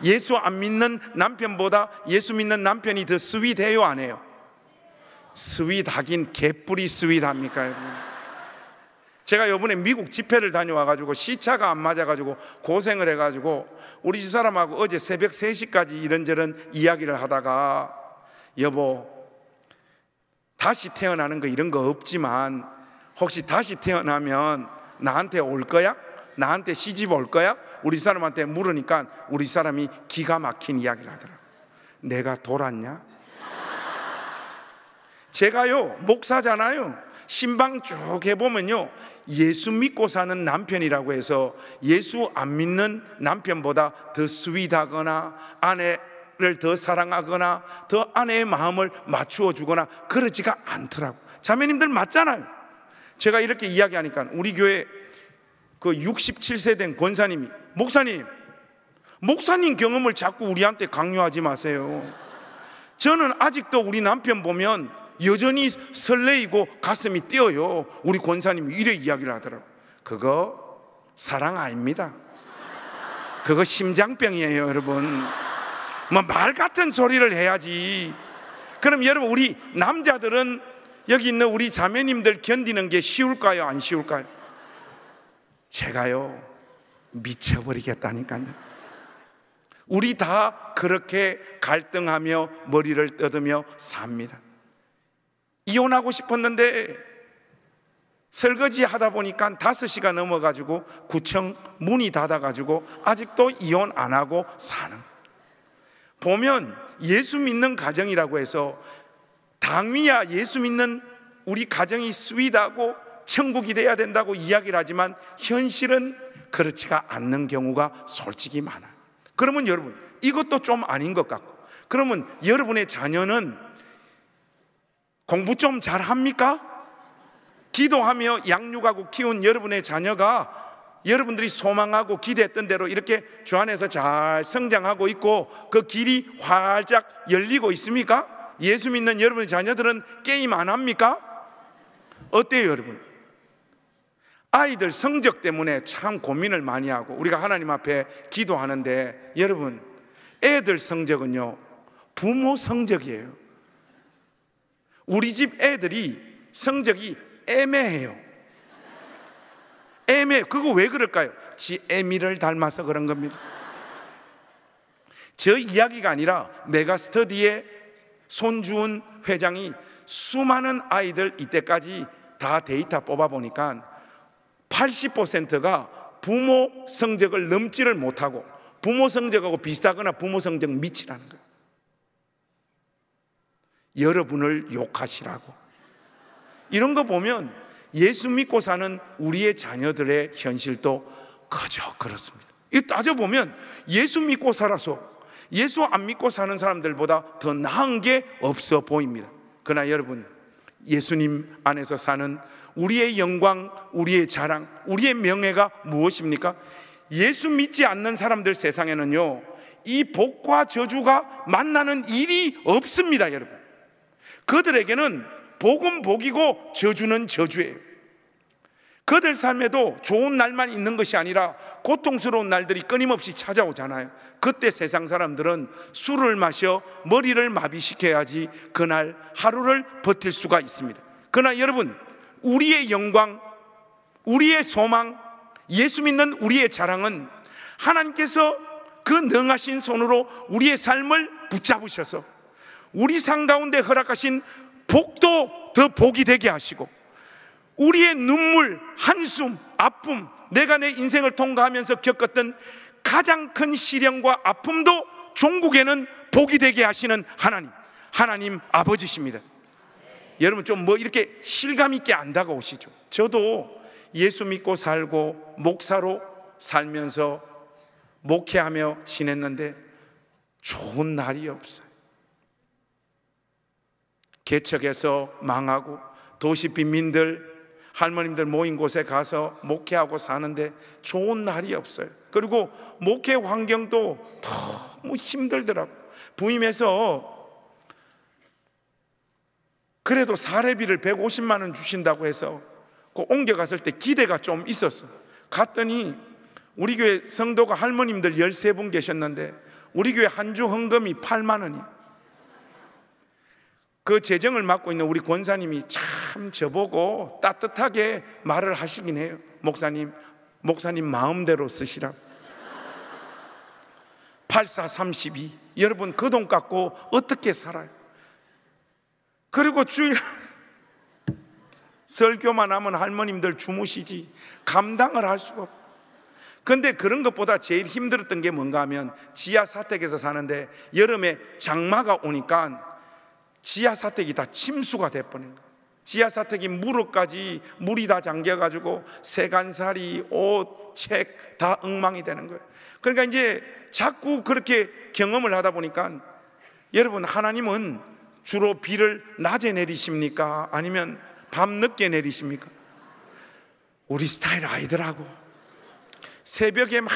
예수 안 믿는 남편보다 예수 믿는 남편이 더 스윗해요, 안 해요? 스윗하긴 개뿔이 스윗합니까, 여러분? 제가 이번에 미국 집회를 다녀와가지고 시차가 안 맞아가지고 고생을 해가지고 우리 집사람하고 어제 새벽 3시까지 이런저런 이야기를 하다가, 여보, 다시 태어나는 거 이런 거 없지만 혹시 다시 태어나면 나한테 올 거야? 나한테 시집 올 거야? 우리 사람한테 물으니까 우리 사람이 기가 막힌 이야기를 하더라고요. 내가 돌았냐? 제가요, 목사잖아요. 신방 쭉 해보면요, 예수 믿고 사는 남편이라고 해서 예수 안 믿는 남편보다 더 스윗하거나 아내를 더 사랑하거나 더 아내의 마음을 맞추어 주거나 그러지가 않더라고요. 자매님들 맞잖아요. 제가 이렇게 이야기하니까 우리 교회 그 67세 된 권사님이, 목사님 경험을 자꾸 우리한테 강요하지 마세요. 저는 아직도 우리 남편 보면 여전히 설레이고 가슴이 뛰어요. 우리 권사님이 이래 이야기를 하더라고요. 그거 사랑 아닙니다. 그거 심장병이에요, 여러분. 뭐 말 같은 소리를 해야지. 그럼 여러분, 우리 남자들은 여기 있는 우리 자매님들 견디는 게 쉬울까요, 안 쉬울까요? 제가요, 미쳐버리겠다니까요. 우리 다 그렇게 갈등하며 머리를 뜯으며 삽니다. 이혼하고 싶었는데 설거지 하다 보니까 5시가 넘어가지고 구청 문이 닫아가지고 아직도 이혼 안 하고 사는. 보면 예수 믿는 가정이라고 해서 당위야 예수 믿는 우리 가정이 스윗하고 천국이 돼야 된다고 이야기를 하지만 현실은 그렇지가 않는 경우가 솔직히 많아요. 그러면 여러분, 이것도 좀 아닌 것 같고, 그러면 여러분의 자녀는 공부 좀 잘합니까? 기도하며 양육하고 키운 여러분의 자녀가 여러분들이 소망하고 기대했던 대로 이렇게 주 안에서 잘 성장하고 있고 그 길이 활짝 열리고 있습니까? 예수 믿는 여러분의 자녀들은 게임 안 합니까? 어때요, 여러분? 아이들 성적 때문에 참 고민을 많이 하고 우리가 하나님 앞에 기도하는데, 여러분, 애들 성적은요, 부모 성적이에요. 우리 집 애들이 성적이 애매해요. 그거 왜 그럴까요? 지 애미를 닮아서 그런 겁니다. 저 이야기가 아니라 메가스터디의 손주은 회장이 수많은 아이들 이때까지 다 데이터 뽑아보니까 80%가 부모 성적을 넘지를 못하고 부모 성적하고 비슷하거나 부모 성적 밑이라는 거예요. 여러분을 욕하시라고. 이런 거 보면 예수 믿고 사는 우리의 자녀들의 현실도 그저 그렇습니다. 이 따져보면 예수 믿고 살아서 예수 안 믿고 사는 사람들보다 더 나은 게 없어 보입니다. 그러나 여러분, 예수님 안에서 사는 우리의 영광, 우리의 자랑, 우리의 명예가 무엇입니까? 예수 믿지 않는 사람들 세상에는요, 이 복과 저주가 만나는 일이 없습니다, 여러분. 그들에게는 복은 복이고 저주는 저주예요. 그들 삶에도 좋은 날만 있는 것이 아니라 고통스러운 날들이 끊임없이 찾아오잖아요. 그때 세상 사람들은 술을 마셔 머리를 마비시켜야지 그날 하루를 버틸 수가 있습니다. 그러나 여러분, 우리의 영광, 우리의 소망, 예수 믿는 우리의 자랑은 하나님께서 그 능하신 손으로 우리의 삶을 붙잡으셔서 우리 삶 가운데 허락하신 복도 더 복이 되게 하시고, 우리의 눈물, 한숨, 아픔, 내가 내 인생을 통과하면서 겪었던 가장 큰 시련과 아픔도 종국에는 복이 되게 하시는 하나님 아버지십니다. 여러분, 좀 이렇게 실감 있게 안 다가오시죠? 저도 예수 믿고 살고 목사로 살면서 목회하며 지냈는데 좋은 날이 없어요. 개척해서 망하고 도시 빈민들, 할머님들 모인 곳에 가서 목회하고 사는데 좋은 날이 없어요. 그리고 목회 환경도 너무 힘들더라고. 부임해서 그래도 사례비를 150만 원 주신다고 해서 옮겨갔을 때 기대가 좀 있었어. 갔더니 우리 교회 성도가 할머님들 13분 계셨는데 우리 교회 한 주 헌금이 8만 원이야. 그 재정을 맡고 있는 우리 권사님이 참 저보고 따뜻하게 말을 하시긴 해요. 목사님 마음대로 쓰시라. 8432. 여러분, 그 돈 갖고 어떻게 살아요? 그리고 주일 설교만 하면 할머님들 주무시지 감당을 할 수가 없어요. 근데 그런 것보다 제일 힘들었던 게 뭔가 하면 지하 사택에서 사는데 여름에 장마가 오니까 지하 사택이 다 침수가 돼버린 거예요. 지하 사택이 무릎까지 물이 다 잠겨가지고 세간살이, 옷, 책 다 엉망이 되는 거예요. 그러니까 이제 자꾸 그렇게 경험을 하다 보니까, 여러분, 하나님은 주로 비를 낮에 내리십니까? 아니면 밤늦게 내리십니까? 우리 스타일 아니더라고. 새벽에 막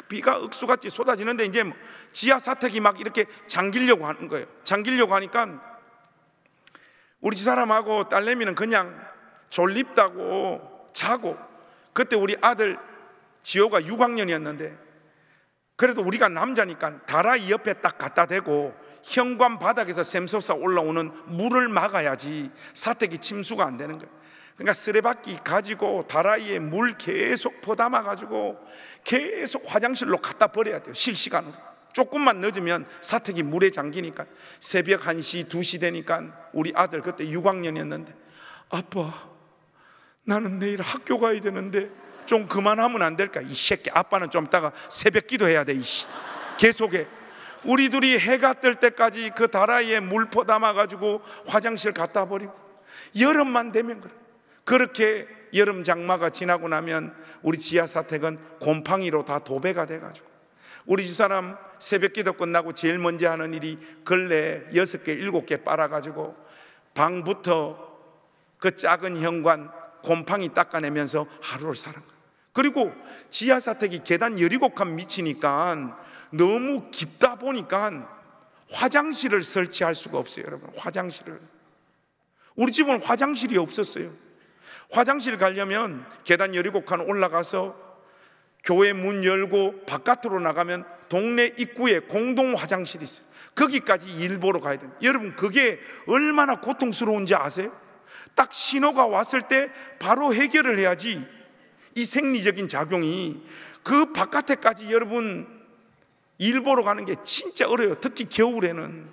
비가 억수같이 쏟아지는데 이제 지하 사택이 막 이렇게 잠기려고 하는 거예요. 잠기려고 하니까 우리 집사람하고 딸내미는 그냥 졸립다고 자고, 그때 우리 아들 지호가 6학년이었는데 그래도 우리가 남자니까 다라이 옆에 딱 갖다 대고 현관 바닥에서 샘솟아 올라오는 물을 막아야지 사택이 침수가 안 되는 거예요. 그러니까 쓰레받기 가지고 다라이에 물 계속 퍼담아 가지고 계속 화장실로 갖다 버려야 돼요. 실시간으로. 조금만 늦으면 사택이 물에 잠기니까 새벽 1시, 2시 되니까 우리 아들 그때 6학년이었는데 아빠, 나는 내일 학교 가야 되는데 좀 그만하면 안 될까? 이 새끼, 아빠는 좀 이따가 새벽 기도해야 돼. 계속해. 우리 둘이 해가 뜰 때까지 그 다라이에 물 퍼담아 가지고 화장실 갖다 버리고, 여름만 되면 그래. 그렇게 여름 장마가 지나고 나면 우리 지하 사택은 곰팡이로 다 도배가 돼가지고, 우리 집사람 새벽 기도 끝나고 제일 먼저 하는 일이 걸레 6개, 7개 빨아가지고 방부터 그 작은 현관 곰팡이 닦아내면서 하루를 사는 거예요. 그리고 지하 사택이 계단 17칸 미치니까 너무 깊다 보니까 화장실을 설치할 수가 없어요. 여러분, 화장실을. 우리 집은 화장실이 없었어요. 화장실 가려면 계단 17칸 올라가서 교회 문 열고 바깥으로 나가면 동네 입구에 공동 화장실이 있어요. 거기까지 일 보러 가야 돼요. 여러분, 그게 얼마나 고통스러운지 아세요? 딱 신호가 왔을 때 바로 해결을 해야지 이 생리적인 작용이, 그 바깥에까지 여러분 일 보러 가는 게 진짜 어려워요. 특히 겨울에는.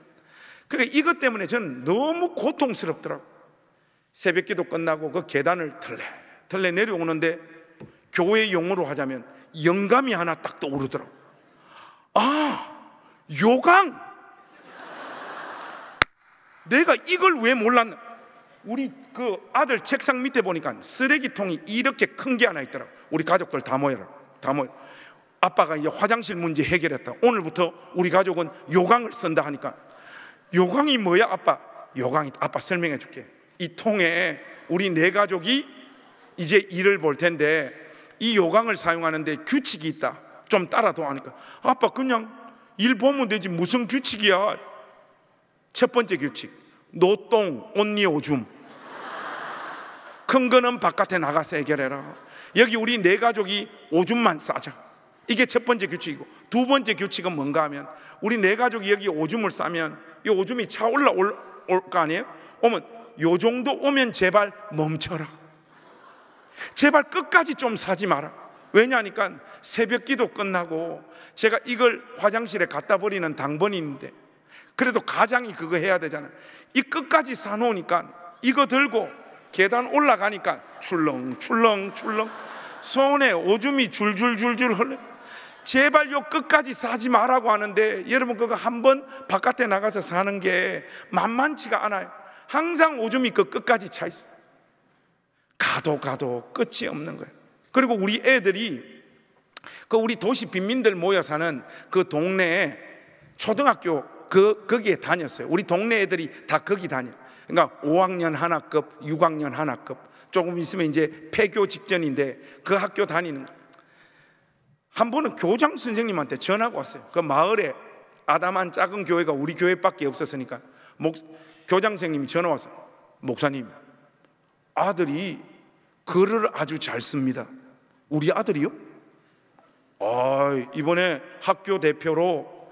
그러니까 이것 때문에 저는 너무 고통스럽더라고요. 새벽 기도 끝나고 그 계단을 털레 내려오는데 교회 용어로 하자면 영감이 하나 딱 떠오르더라고. 아, 요강! 내가 이걸 왜 몰랐나? 우리 그 아들 책상 밑에 보니까 쓰레기통이 이렇게 큰 게 하나 있더라고. 우리 가족들 다 모여라. 아빠가 이제 화장실 문제 해결했다. 오늘부터 우리 가족은 요강을 쓴다 하니까, 요강이 뭐야 아빠? 요강이, 아빠 설명해 줄게. 이 통에 우리 네 가족이 이제 일을 볼 텐데 이 요강을 사용하는데 규칙이 있다. 좀 따라도 하니까, 아빠 그냥 일 보면 되지 무슨 규칙이야. 첫 번째 규칙, 노똥 온리 오줌. 큰 거는 바깥에 나가서 해결해라. 여기 우리 네 가족이 오줌만 싸자. 이게 첫 번째 규칙이고, 두 번째 규칙은 뭔가 하면, 우리 네 가족이 여기 오줌을 싸면 이 오줌이 차 올라올 거 아니에요? 오면 요 정도 오면 제발 멈춰라. 제발 끝까지 좀 사지 마라. 왜냐하니까 새벽 기도 끝나고 제가 이걸 화장실에 갖다 버리는 당번인데, 그래도 가장이 그거 해야 되잖아요. 이 끝까지 사놓으니까 이거 들고 계단 올라가니까 출렁출렁 손에 오줌이 줄줄줄줄 흘러. 제발 요 끝까지 사지 마라고 하는데, 여러분 그거 한번 바깥에 나가서 사는 게 만만치가 않아요. 항상 오줌이 그 끝까지 차 있어요. 가도 끝이 없는 거예요. 그리고 우리 애들이 그 우리 도시 빈민들 모여 사는 그 동네에 초등학교 거기에 다녔어요. 우리 동네 애들이 다 거기 다녀. 그러니까 5학년 하나급, 6학년 하나급, 조금 있으면 이제 폐교 직전인데 그 학교 다니는 거예요. 한 번은 교장 선생님한테 전화가 왔어요. 그 마을에 아담한 작은 교회가 우리 교회밖에 없었으니까 교장 선생님이 전화 와서, 목사님, 아들이 글을 아주 잘 씁니다. 우리 아들이요? 이번에 학교 대표로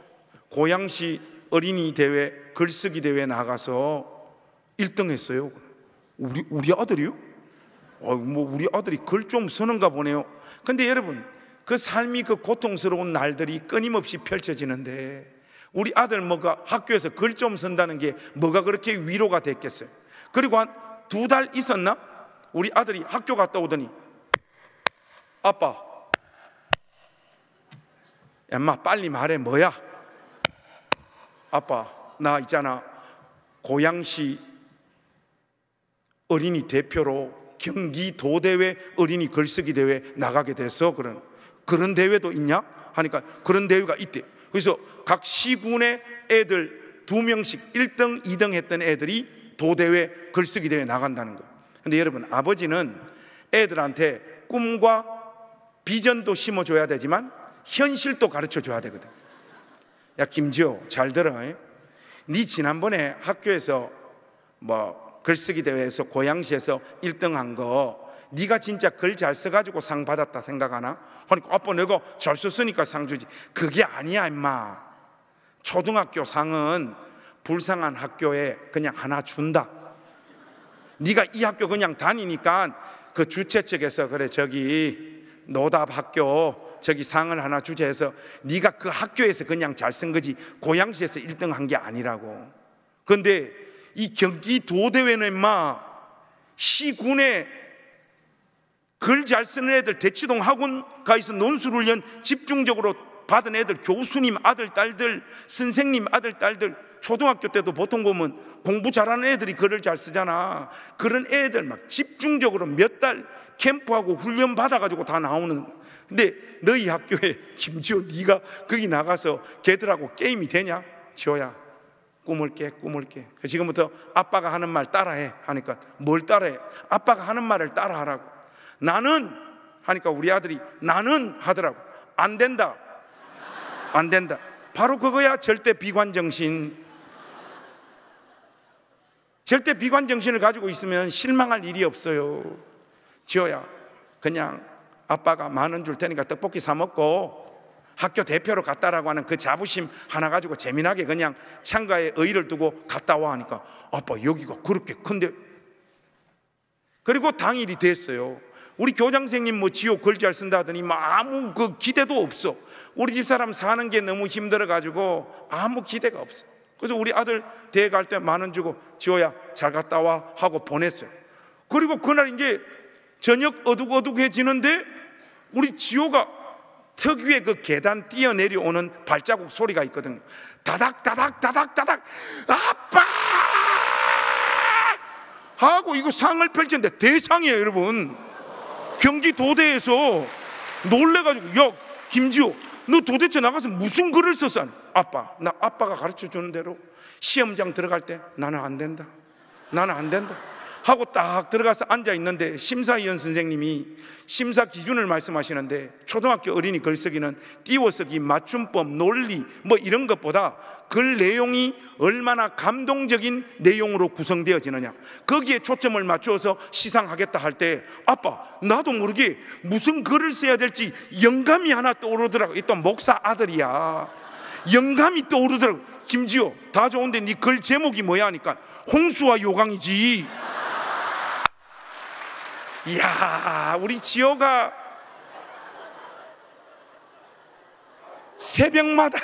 고양시 어린이 대회 글쓰기 대회 나가서 1등 했어요. 우리 아들이요? 우리 아들이 글 좀 쓰는가 보네요. 근데 여러분, 그 삶이 그 고통스러운 날들이 끊임없이 펼쳐지는데, 우리 아들 뭐가 학교에서 글 좀 쓴다는 게 뭐가 그렇게 위로가 됐겠어요? 그리고 한 2달 있었나? 우리 아들이 학교 갔다 오더니, 아빠, 엄마 빨리 말해. 뭐야? 아빠, 나 있잖아, 고양시 어린이 대표로 경기도대회 어린이 글쓰기 대회 나가게 돼서 그런 대회도 있냐? 하니까 그런 대회가 있대. 그래서 각 시군의 애들 2명씩 1등, 2등 했던 애들이 도대회 글쓰기 대회 나간다는 거예요. 근데 여러분, 아버지는 애들한테 꿈과 비전도 심어줘야 되지만 현실도 가르쳐줘야 되거든. 야 김지호, 잘 들어. 네 지난번에 학교에서 뭐 글쓰기 대회에서 고양시에서 1등 한 거 네가 진짜 글 잘 써가지고 상 받았다 생각하나? 그러니까 아빠 내가 잘 썼으니까 상 주지. 그게 아니야 임마. 초등학교 상은 불쌍한 학교에 그냥 하나 준다. 네가 이 학교 그냥 다니니까 그 주최 측에서 그래 저기 노답 학교 저기 상을 하나 주자 해서 네가 그 학교에서 그냥 잘 쓴 거지 고양시에서 1등 한 게 아니라고. 근데 이 경기도대회는 임마 시군에 글 잘 쓰는 애들 대치동 학원 가 있어 논술훈련 집중적으로 받은 애들, 교수님 아들 딸들, 선생님 아들 딸들, 초등학교 때도 보통 보면 공부 잘하는 애들이 글을 잘 쓰잖아. 그런 애들 막 집중적으로 몇 달 캠프하고 훈련 받아가지고 다 나오는. 근데 너희 학교에 김지호 네가 거기 나가서 걔들하고 게임이 되냐? 지호야 꿈을 깨. 지금부터 아빠가 하는 말 따라해 하니까 뭘 따라해? 아빠가 하는 말을 따라하라고. 나는 하니까 우리 아들이 나는 하더라고. 안 된다. 바로 그거야. 절대 비관정신. 절대 비관정신을 가지고 있으면 실망할 일이 없어요. 지호야 그냥 아빠가 10,000원 줄 테니까 떡볶이 사 먹고 학교 대표로 갔다라고 하는 그 자부심 하나 가지고 재미나게 그냥 창가에 의의를 두고 갔다 와 하니까 아빠 여기가 그렇게 큰데. 그리고 당일이 됐어요. 우리 교장 선생님 뭐 지호 글 잘 쓴다 하더니 뭐 아무 그 기대도 없어. 우리 집사람 사는 게 너무 힘들어 가지고 아무 기대가 없어. 그래서 우리 아들 대회 갈 때 10,000원 주고 지호야 잘 갔다 와 하고 보냈어요. 그리고 그날 이제 저녁 어둑어둑해지는데 우리 지호가 특유의 그 계단 뛰어내려오는 발자국 소리가 있거든요. 다닥다닥 아빠 하고 이거 상을 펼쳤는데 대상이에요 여러분. 경기도대에서 놀래가지고 야 김지호 너 도대체 나가서 무슨 글을 썼어? 아빠 나 아빠가 가르쳐주는 대로 시험장 들어갈 때 나는 안 된다. 하고 딱 들어가서 앉아 있는데 심사위원 선생님이 심사 기준을 말씀하시는데 초등학교 어린이 글쓰기는 띄워쓰기, 맞춤법, 논리 뭐 이런 것보다 글 내용이 얼마나 감동적인 내용으로 구성되어지느냐, 거기에 초점을 맞추어서 시상하겠다 할 때 아빠 나도 모르게 무슨 글을 써야 될지 영감이 하나 떠오르더라고. 또 목사 아들이야. 영감이 떠오르더라고. 김지호 다 좋은데 네 글 제목이 뭐야 하니까 홍수와 요강이지. 이야, 우리 지호가 새벽마다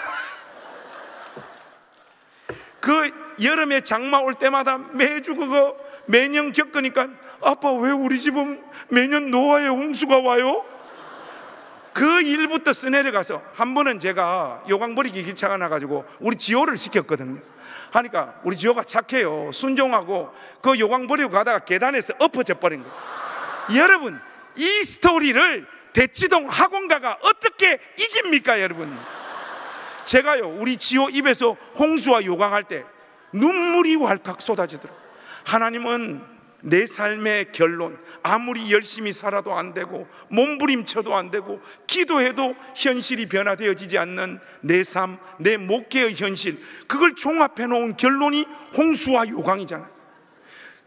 그 여름에 장마 올 때마다 매주 그거 매년 겪으니까 아빠 왜 우리 집은 매년 노아의 홍수가 와요? 그 일부터 써내려가서 한 번은 제가 요강 버리기 귀찮아 나가지고 우리 지호를 시켰거든요. 하니까 우리 지호가 착해요. 순종하고 그 요강 버리고 가다가 계단에서 엎어져 버린 거예요. 여러분, 이 스토리를 대치동 학원가가 어떻게 이깁니까 여러분? 제가요 우리 지호 입에서 홍수와 요강할 때 눈물이 왈칵 쏟아지더라고요. 하나님은 내 삶의 결론, 아무리 열심히 살아도 안 되고 몸부림쳐도 안 되고 기도해도 현실이 변화되어지지 않는 내 삶, 내 목회의 현실, 그걸 종합해 놓은 결론이 홍수와 요강이잖아요.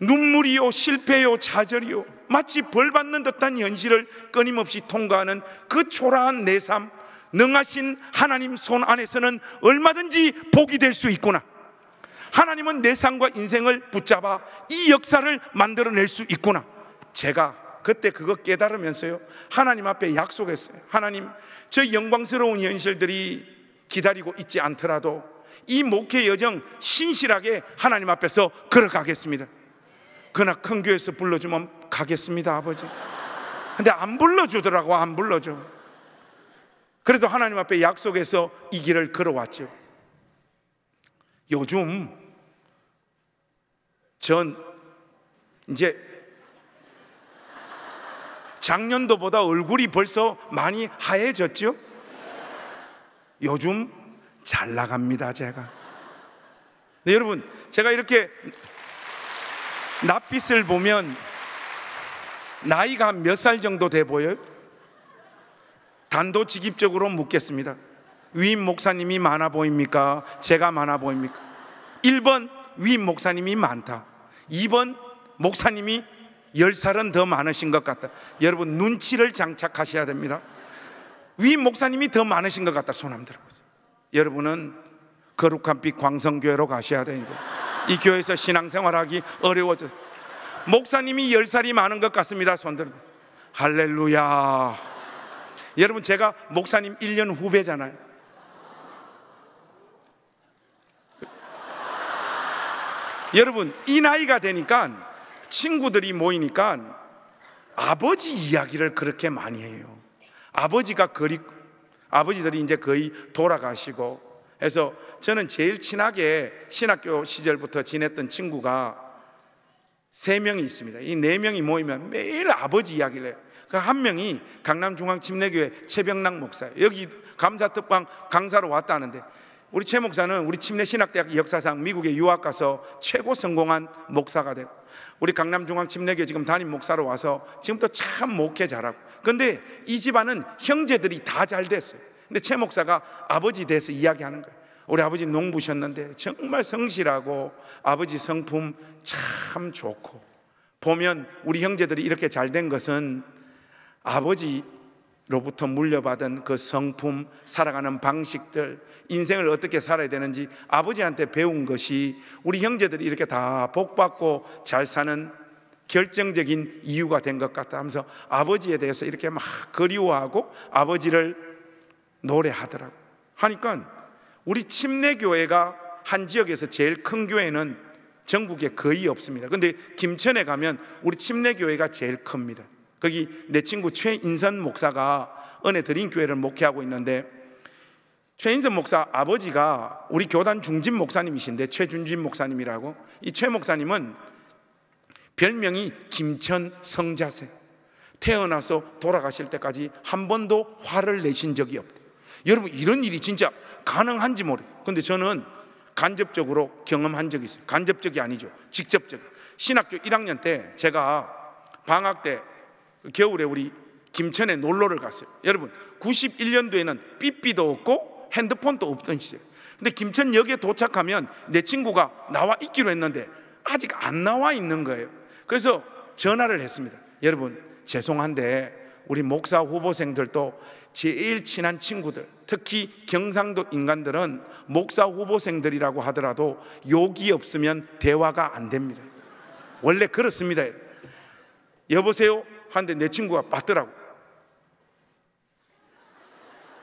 눈물이요, 실패요, 좌절이요, 마치 벌받는 듯한 현실을 끊임없이 통과하는 그 초라한 내 삶, 능하신 하나님 손 안에서는 얼마든지 복이 될 수 있구나. 하나님은 내 삶과 인생을 붙잡아 이 역사를 만들어낼 수 있구나. 제가 그때 그거 깨달으면서요 하나님 앞에 약속했어요. 하나님, 저 영광스러운 현실들이 기다리고 있지 않더라도 이 목회 여정 신실하게 하나님 앞에서 걸어가겠습니다. 그러나 큰 교회에서 불러주면 가겠습니다 아버지. 근데 안 불러주더라고. 안 불러줘. 그래도 하나님 앞에 약속해서 이 길을 걸어왔죠. 요즘 전 이제 작년도보다 얼굴이 벌써 많이 하얘졌죠. 요즘 잘 나갑니다 제가. 네, 여러분, 제가 이렇게 낯빛을 보면 나이가 몇 살 정도 돼 보여요? 단도직입적으로 묻겠습니다. 위임 목사님이 많아 보입니까? 제가 많아 보입니까? 1번 위임 목사님이 많다. 2번 목사님이 10살은 더 많으신 것 같다. 여러분, 눈치를 장착하셔야 됩니다. 위임 목사님이 더 많으신 것 같다. 손 한번 들어보세요. 여러분은 거룩한 빛 광성교회로 가셔야 돼. 이제 이 교회에서 신앙생활하기 어려워졌어요. 목사님이 10살이 많은 것 같습니다. 손 들고. 할렐루야. 여러분, 제가 목사님 1년 후배잖아요. 여러분, 이 나이가 되니까 친구들이 모이니까 아버지 이야기를 그렇게 많이 해요. 아버지들이 이제 거의 돌아가시고 해서 저는 제일 친하게 신학교 시절부터 지냈던 친구가 3명이 있습니다. 이 4명이 모이면 매일 아버지 이야기를 해요. 그 한 명이 강남중앙침례교회 최병락 목사예요. 여기 감사특방 강사로 왔다는데, 우리 최 목사는 우리 침례신학대학 역사상 미국에 유학 가서 최고 성공한 목사가 되고, 우리 강남중앙침례교회 지금 담임 목사로 와서 지금도 참 목회 잘하고. 근데 이 집안은 형제들이 다 잘 됐어요. 근데 최 목사가 아버지 대해서 이야기하는 거예요. 우리 아버지 농부셨는데 정말 성실하고 아버지 성품 참 좋고, 보면 우리 형제들이 이렇게 잘 된 것은 아버지로부터 물려받은 그 성품, 살아가는 방식들, 인생을 어떻게 살아야 되는지 아버지한테 배운 것이 우리 형제들이 이렇게 다 복받고 잘 사는 결정적인 이유가 된 것 같다 하면서 아버지에 대해서 이렇게 막 그리워하고 아버지를 노래하더라고. 하니까 우리 침례교회가 한 지역에서 제일 큰 교회는 전국에 거의 없습니다. 근데 김천에 가면 우리 침례교회가 제일 큽니다. 거기 내 친구 최인선 목사가 은혜 드린 교회를 목회하고 있는데, 최인선 목사 아버지가 우리 교단 중진 목사님이신데 최준진 목사님이라고. 이 최 목사님은 별명이 김천 성자세. 태어나서 돌아가실 때까지 한 번도 화를 내신 적이 없대요. 여러분, 이런 일이 진짜 가능한지 모르겠어요. 근데 저는 간접적으로 경험한 적이 있어요. 간접적이 아니죠, 직접적. 신학교 1학년 때 제가 방학 때 겨울에 우리 김천에 놀러를 갔어요. 여러분 91년도에는 삐삐도 없고 핸드폰도 없던 시절. 근데 김천역에 도착하면 내 친구가 나와 있기로 했는데 아직 안 나와 있는 거예요. 그래서 전화를 했습니다. 여러분 죄송한데 우리 목사 후보생들도 제일 친한 친구들, 특히 경상도 인간들은 목사 후보생들이라고 하더라도 욕이 없으면 대화가 안 됩니다. 원래 그렇습니다. 여보세요? 하는데 내 친구가 받더라고.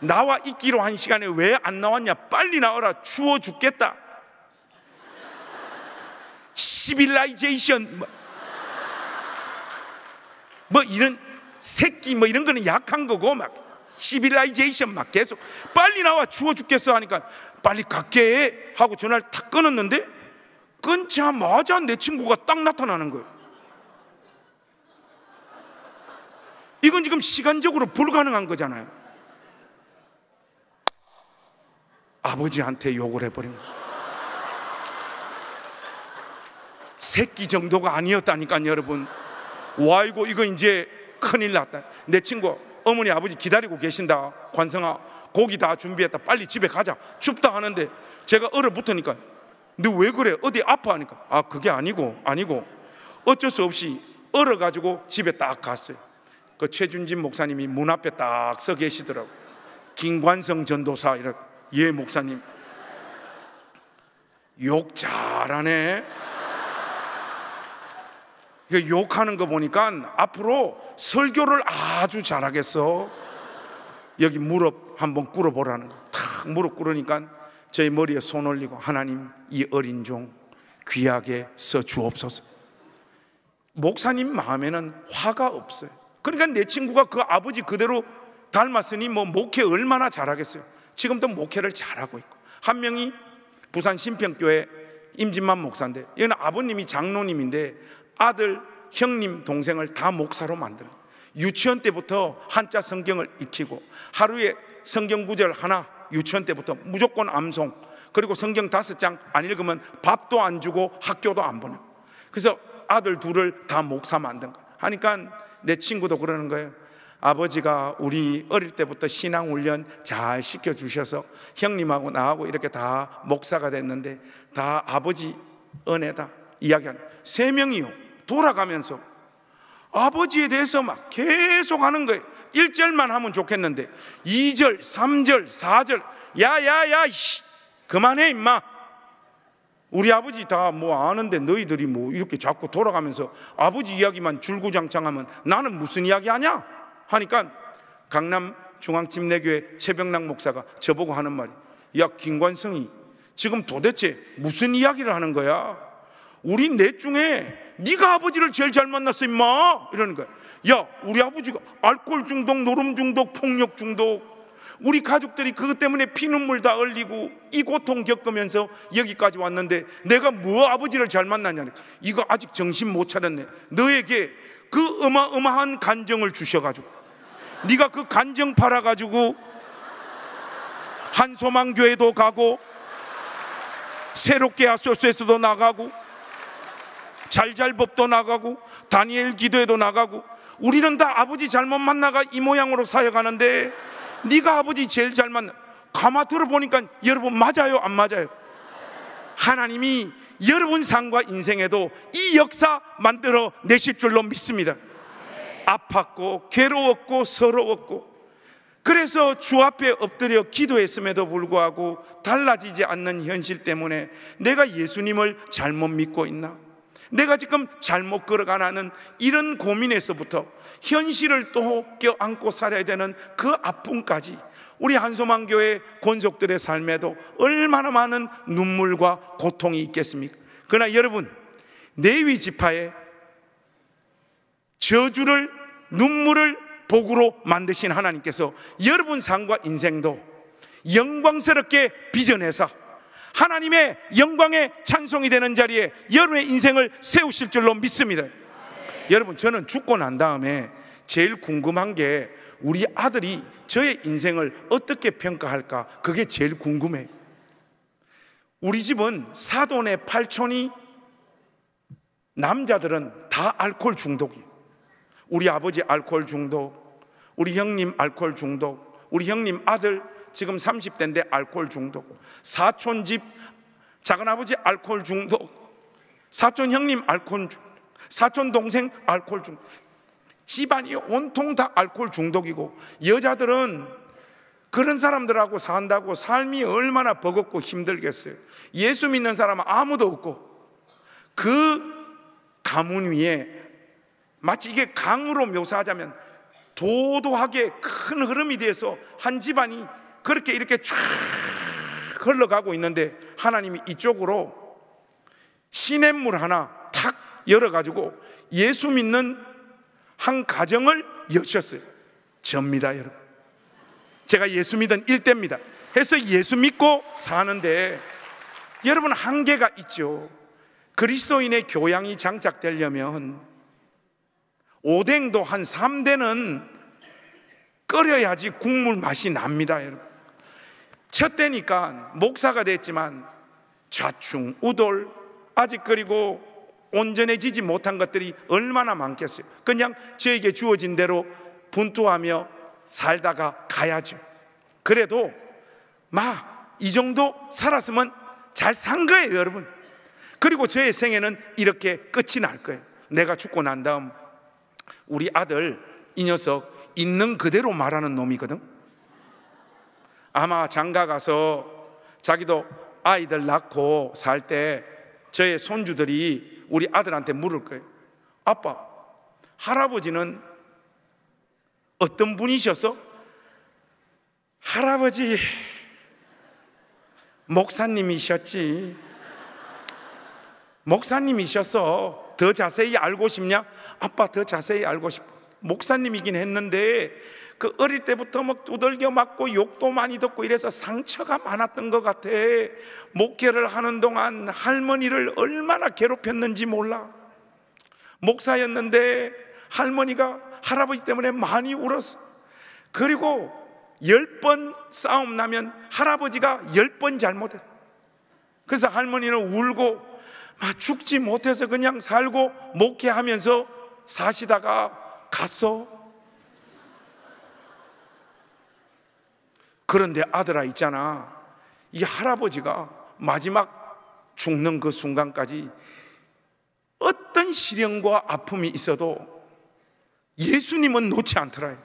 나와 있기로 한 시간에 왜 안 나왔냐? 빨리 나와라. 추워 죽겠다. 시빌라이제이션 뭐 이런 새끼 뭐 이런 거는 약한 거고 막 시빌라이제이션 막 계속 빨리 나와 추워 죽겠어 하니까 빨리 갈게 해 하고 전화를 탁 끊었는데 끊자마자 내 친구가 딱 나타나는 거예요. 이건 지금 시간적으로 불가능한 거잖아요. 아버지한테 욕을 해버린 거예요. 새끼 정도가 아니었다니까요, 여러분. 와, 이거 이제 큰일 났다. 내 친구 어머니 아버지 기다리고 계신다. 관성아 고기 다 준비했다. 빨리 집에 가자. 춥다 하는데 제가 얼어붙으니까 너 왜 그래? 어디 아파? 하니까 아 그게 아니고 어쩔 수 없이 얼어가지고 집에 딱 갔어요. 그 최준진 목사님이 문 앞에 딱 서 계시더라고. 김관성 전도사 이렇게. 예 목사님 욕 잘하네. 욕하는 거 보니까 앞으로 설교를 아주 잘하겠어. 여기 무릎 한번 꿇어보라는 거. 탁 무릎 꿇으니까 저희 머리에 손 올리고 하나님 이 어린 종 귀하게 써 주옵소서. 목사님 마음에는 화가 없어요. 그러니까 내 친구가 그 아버지 그대로 닮았으니 뭐 목회 얼마나 잘하겠어요. 지금도 목회를 잘하고 있고, 한 명이 부산 신평교회 임진만 목사인데 여기는 아버님이 장로님인데 아들, 형님, 동생을 다 목사로 만들어요. 유치원 때부터 한자 성경을 익히고 하루에 성경 구절 하나 유치원 때부터 무조건 암송, 그리고 성경 5장 안 읽으면 밥도 안 주고 학교도 안 보내고. 그래서 아들 둘을 다 목사 만든 거예요. 하니까 내 친구도 그러는 거예요. 아버지가 우리 어릴 때부터 신앙 훈련 잘 시켜주셔서 형님하고 나하고 이렇게 다 목사가 됐는데 다 아버지 은혜다 이야기하는 3명이요 돌아가면서 아버지에 대해서 막 계속 하는 거예요. 1절만 하면 좋겠는데 2절, 3절, 4절 야야야 그만해 임마. 우리 아버지 다 뭐 아는데 너희들이 뭐 이렇게 자꾸 돌아가면서 아버지 이야기만 줄구장창하면 나는 무슨 이야기 하냐 하니까 강남 중앙침례교회 최병락 목사가 저보고 하는 말이 야 김관성이 지금 도대체 무슨 이야기를 하는 거야? 우리 넷 중에 네가 아버지를 제일 잘 만났어 임마 이러는 거야. 야 우리 아버지가 알코올 중독, 노름 중독, 폭력 중독, 우리 가족들이 그것 때문에 피눈물 다 흘리고 이 고통 겪으면서 여기까지 왔는데 내가 뭐 아버지를 잘 만났냐. 이거 아직 정신 못 차렸네. 너에게 그 어마어마한 간정을 주셔가지고 네가 그 간정 팔아가지고 한소망교회도 가고 새롭게 아소스에서도 나가고 잘잘법도 나가고 다니엘 기도회도 나가고 우리는 다 아버지 잘못 만나가 이 모양으로 사역하는데 네가 아버지 제일 잘 만나. 가만 들어보니까 여러분 맞아요 안 맞아요? 하나님이 여러분 삶과 인생에도 이 역사 만들어 내실 줄로 믿습니다. 아팠고 괴로웠고 서러웠고 그래서 주 앞에 엎드려 기도했음에도 불구하고 달라지지 않는 현실 때문에 내가 예수님을 잘못 믿고 있나? 내가 지금 잘못 걸어가나는 이런 고민에서부터 현실을 또 껴안고 살아야 되는 그 아픔까지 우리 한소망교회 권속들의 삶에도 얼마나 많은 눈물과 고통이 있겠습니까? 그러나 여러분 레위 지파에 저주를 눈물을 복으로 만드신 하나님께서 여러분 삶과 인생도 영광스럽게 빚어내서 하나님의 영광의 찬송이 되는 자리에 여러분의 인생을 세우실 줄로 믿습니다. 여러분 저는 죽고 난 다음에 제일 궁금한 게 우리 아들이 저의 인생을 어떻게 평가할까? 그게 제일 궁금해요. 우리 집은 사돈의 8촌이 남자들은 다 알코올 중독이에요. 우리 아버지 알코올 중독, 우리 형님 알코올 중독, 우리 형님 아들 지금 30대인데 알코올 중독, 사촌 집 작은아버지 알코올 중독, 사촌 형님 알코올 중독, 사촌 동생 알코올 중독. 집안이 온통 다 알코올 중독이고, 여자들은 그런 사람들하고 산다고 삶이 얼마나 버겁고 힘들겠어요. 예수 믿는 사람은 아무도 없고, 그 가문 위에 마치 이게 강으로 묘사하자면 도도하게 큰 흐름이 돼서 한 집안이 그렇게 이렇게 쫙 흘러가고 있는데, 하나님이 이쪽으로 시냇물 하나 탁 열어가지고 예수 믿는 한 가정을 여셨어요. 접니다, 여러분. 제가 예수 믿은 일대입니다. 해서 예수 믿고 사는데, 여러분 한계가 있죠. 그리스도인의 교양이 장착되려면 오뎅도 한 3대는 끓여야지 국물 맛이 납니다, 여러분. 첫 때니까 목사가 됐지만 좌충우돌 아직 그리고 온전해지지 못한 것들이 얼마나 많겠어요. 그냥 저에게 주어진 대로 분투하며 살다가 가야죠. 그래도 이 정도 살았으면 잘 산 거예요, 여러분. 그리고 저의 생애는 이렇게 끝이 날 거예요. 내가 죽고 난 다음 우리 아들, 이 녀석 있는 그대로 말하는 놈이거든. 아마 장가 가서 자기도 아이들 낳고 살 때 저의 손주들이 우리 아들한테 물을 거예요. 아빠, 할아버지는 어떤 분이셔서? 할아버지 목사님이셨지. 목사님이셔서 더 자세히 알고 싶냐? 아빠 더 자세히 알고 싶어. 목사님이긴 했는데 그 어릴 때부터 막 두들겨 맞고 욕도 많이 듣고 이래서 상처가 많았던 것 같아. 목회를 하는 동안 할머니를 얼마나 괴롭혔는지 몰라. 목사였는데 할머니가 할아버지 때문에 많이 울었어. 그리고 10번 싸움 나면 할아버지가 10번 잘못했어. 그래서 할머니는 울고 죽지 못해서 그냥 살고 목회하면서 사시다가 갔어. 그런데 아들아 있잖아, 이 할아버지가 마지막 죽는 그 순간까지 어떤 시련과 아픔이 있어도 예수님은 놓지 않더라.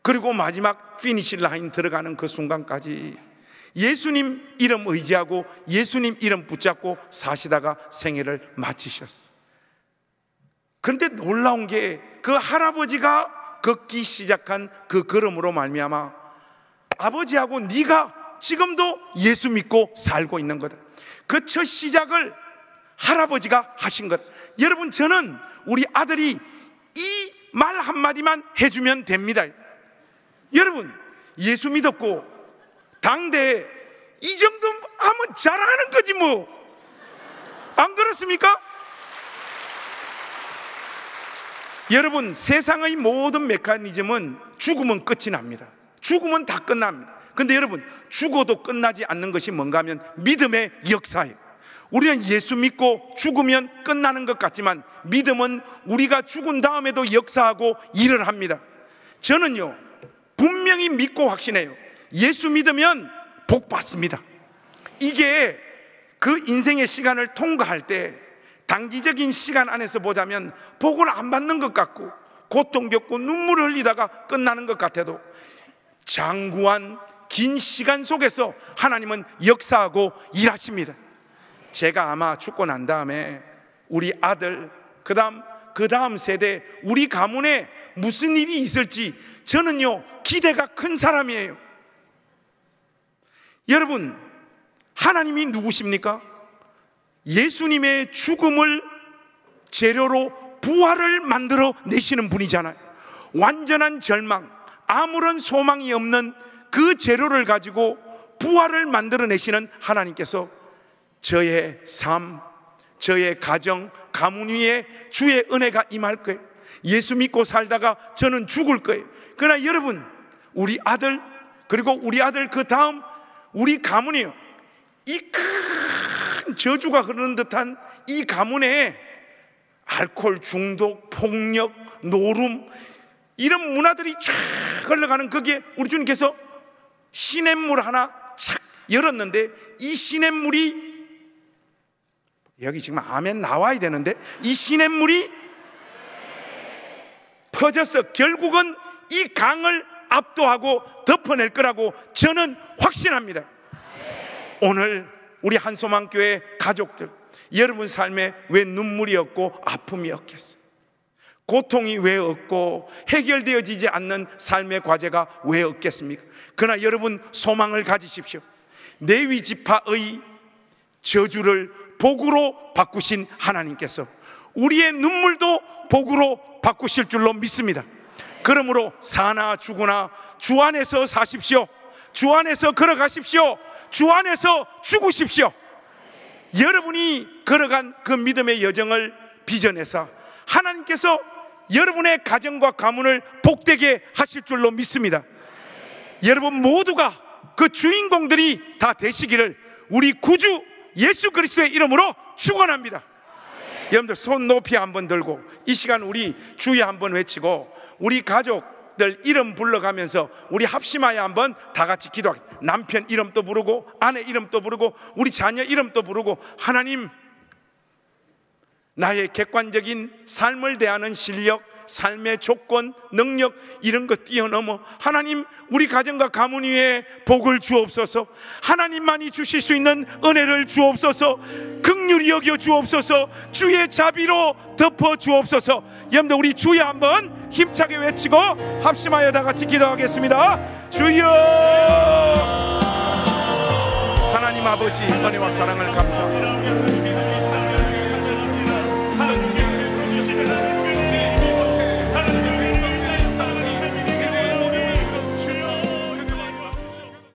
그리고 마지막 피니시 라인 들어가는 그 순간까지 예수님 이름 의지하고 예수님 이름 붙잡고 사시다가 생애를 마치셨어요. 그런데 놀라운 게 그 할아버지가 걷기 시작한 그 걸음으로 말미암아 아버지하고 네가 지금도 예수 믿고 살고 있는 거다. 그 첫 시작을 할아버지가 하신 것. 여러분, 저는 우리 아들이 이 말 한마디만 해주면 됩니다. 여러분, 예수 믿었고 당대에 이 정도 하면 잘하는 거지 뭐. 안 그렇습니까? 여러분, 세상의 모든 메커니즘은 죽으면 끝이 납니다. 죽으면 다 끝납니다. 근데 여러분, 죽어도 끝나지 않는 것이 뭔가 하면 믿음의 역사예요. 우리는 예수 믿고 죽으면 끝나는 것 같지만 믿음은 우리가 죽은 다음에도 역사하고 일을 합니다. 저는요 분명히 믿고 확신해요. 예수 믿으면 복 받습니다. 이게 그 인생의 시간을 통과할 때 단기적인 시간 안에서 보자면 복을 안 받는 것 같고 고통 겪고 눈물을 흘리다가 끝나는 것 같아도 장구한 긴 시간 속에서 하나님은 역사하고 일하십니다. 제가 아마 죽고 난 다음에 우리 아들, 그 다음 세대, 우리 가문에 무슨 일이 있을지 저는요 기대가 큰 사람이에요. 여러분, 하나님이 누구십니까? 예수님의 죽음을 재료로 부활을 만들어 내시는 분이잖아요. 완전한 절망, 아무런 소망이 없는 그 재료를 가지고 부활을 만들어 내시는 하나님께서 저의 삶, 저의 가정, 가문 위에 주의 은혜가 임할 거예요. 예수 믿고 살다가 저는 죽을 거예요. 그러나 여러분, 우리 아들, 그리고 우리 아들 그 다음 우리 가문이요, 이 큰 저주가 흐르는 듯한 이 가문에 알코올 중독, 폭력, 노름, 이런 문화들이 쫙 흘러가는 거기에 우리 주님께서 시냇물 하나 착 열었는데, 이 시냇물이, 여기 지금 아멘 나와야 되는데, 이 시냇물이 퍼져서 결국은 이 강을 압도하고 덮어낼 거라고 저는 확신합니다. 오늘 우리 한소망교회 가족들, 여러분 삶에 왜 눈물이 없고 아픔이 없겠어요? 고통이 왜 없고 해결되어지지 않는 삶의 과제가 왜 없겠습니까? 그러나 여러분 소망을 가지십시오. 레위 지파의 저주를 복으로 바꾸신 하나님께서 우리의 눈물도 복으로 바꾸실 줄로 믿습니다. 그러므로 사나 죽으나 주 안에서 사십시오. 주 안에서 걸어가십시오. 주 안에서 죽으십시오. 여러분이 걸어간 그 믿음의 여정을 빚어내서 하나님께서 여러분의 가정과 가문을 복되게 하실 줄로 믿습니다. 여러분 모두가 그 주인공들이 다 되시기를 우리 구주 예수 그리스도의 이름으로 축원합니다. 여러분들 손 높이 한번 들고 이 시간 우리 주여 한번 외치고 우리 가족들 이름 불러가면서 우리 합심하여 한번 다 같이 기도하겠습니다. 남편 이름도 부르고 아내 이름도 부르고 우리 자녀 이름도 부르고, 하나님, 나의 객관적인 삶을 대하는 실력, 삶의 조건, 능력 이런 것 뛰어넘어 하나님 우리 가정과 가문 위에 복을 주옵소서. 하나님만이 주실 수 있는 은혜를 주옵소서. 긍휼히 여겨 주옵소서. 주의 자비로 덮어 주옵소서. 여러분들 우리 주여 한번 힘차게 외치고 합심하여 다 같이 기도하겠습니다. 주여, 하나님 아버지 은혜와 사랑을 감사합니다.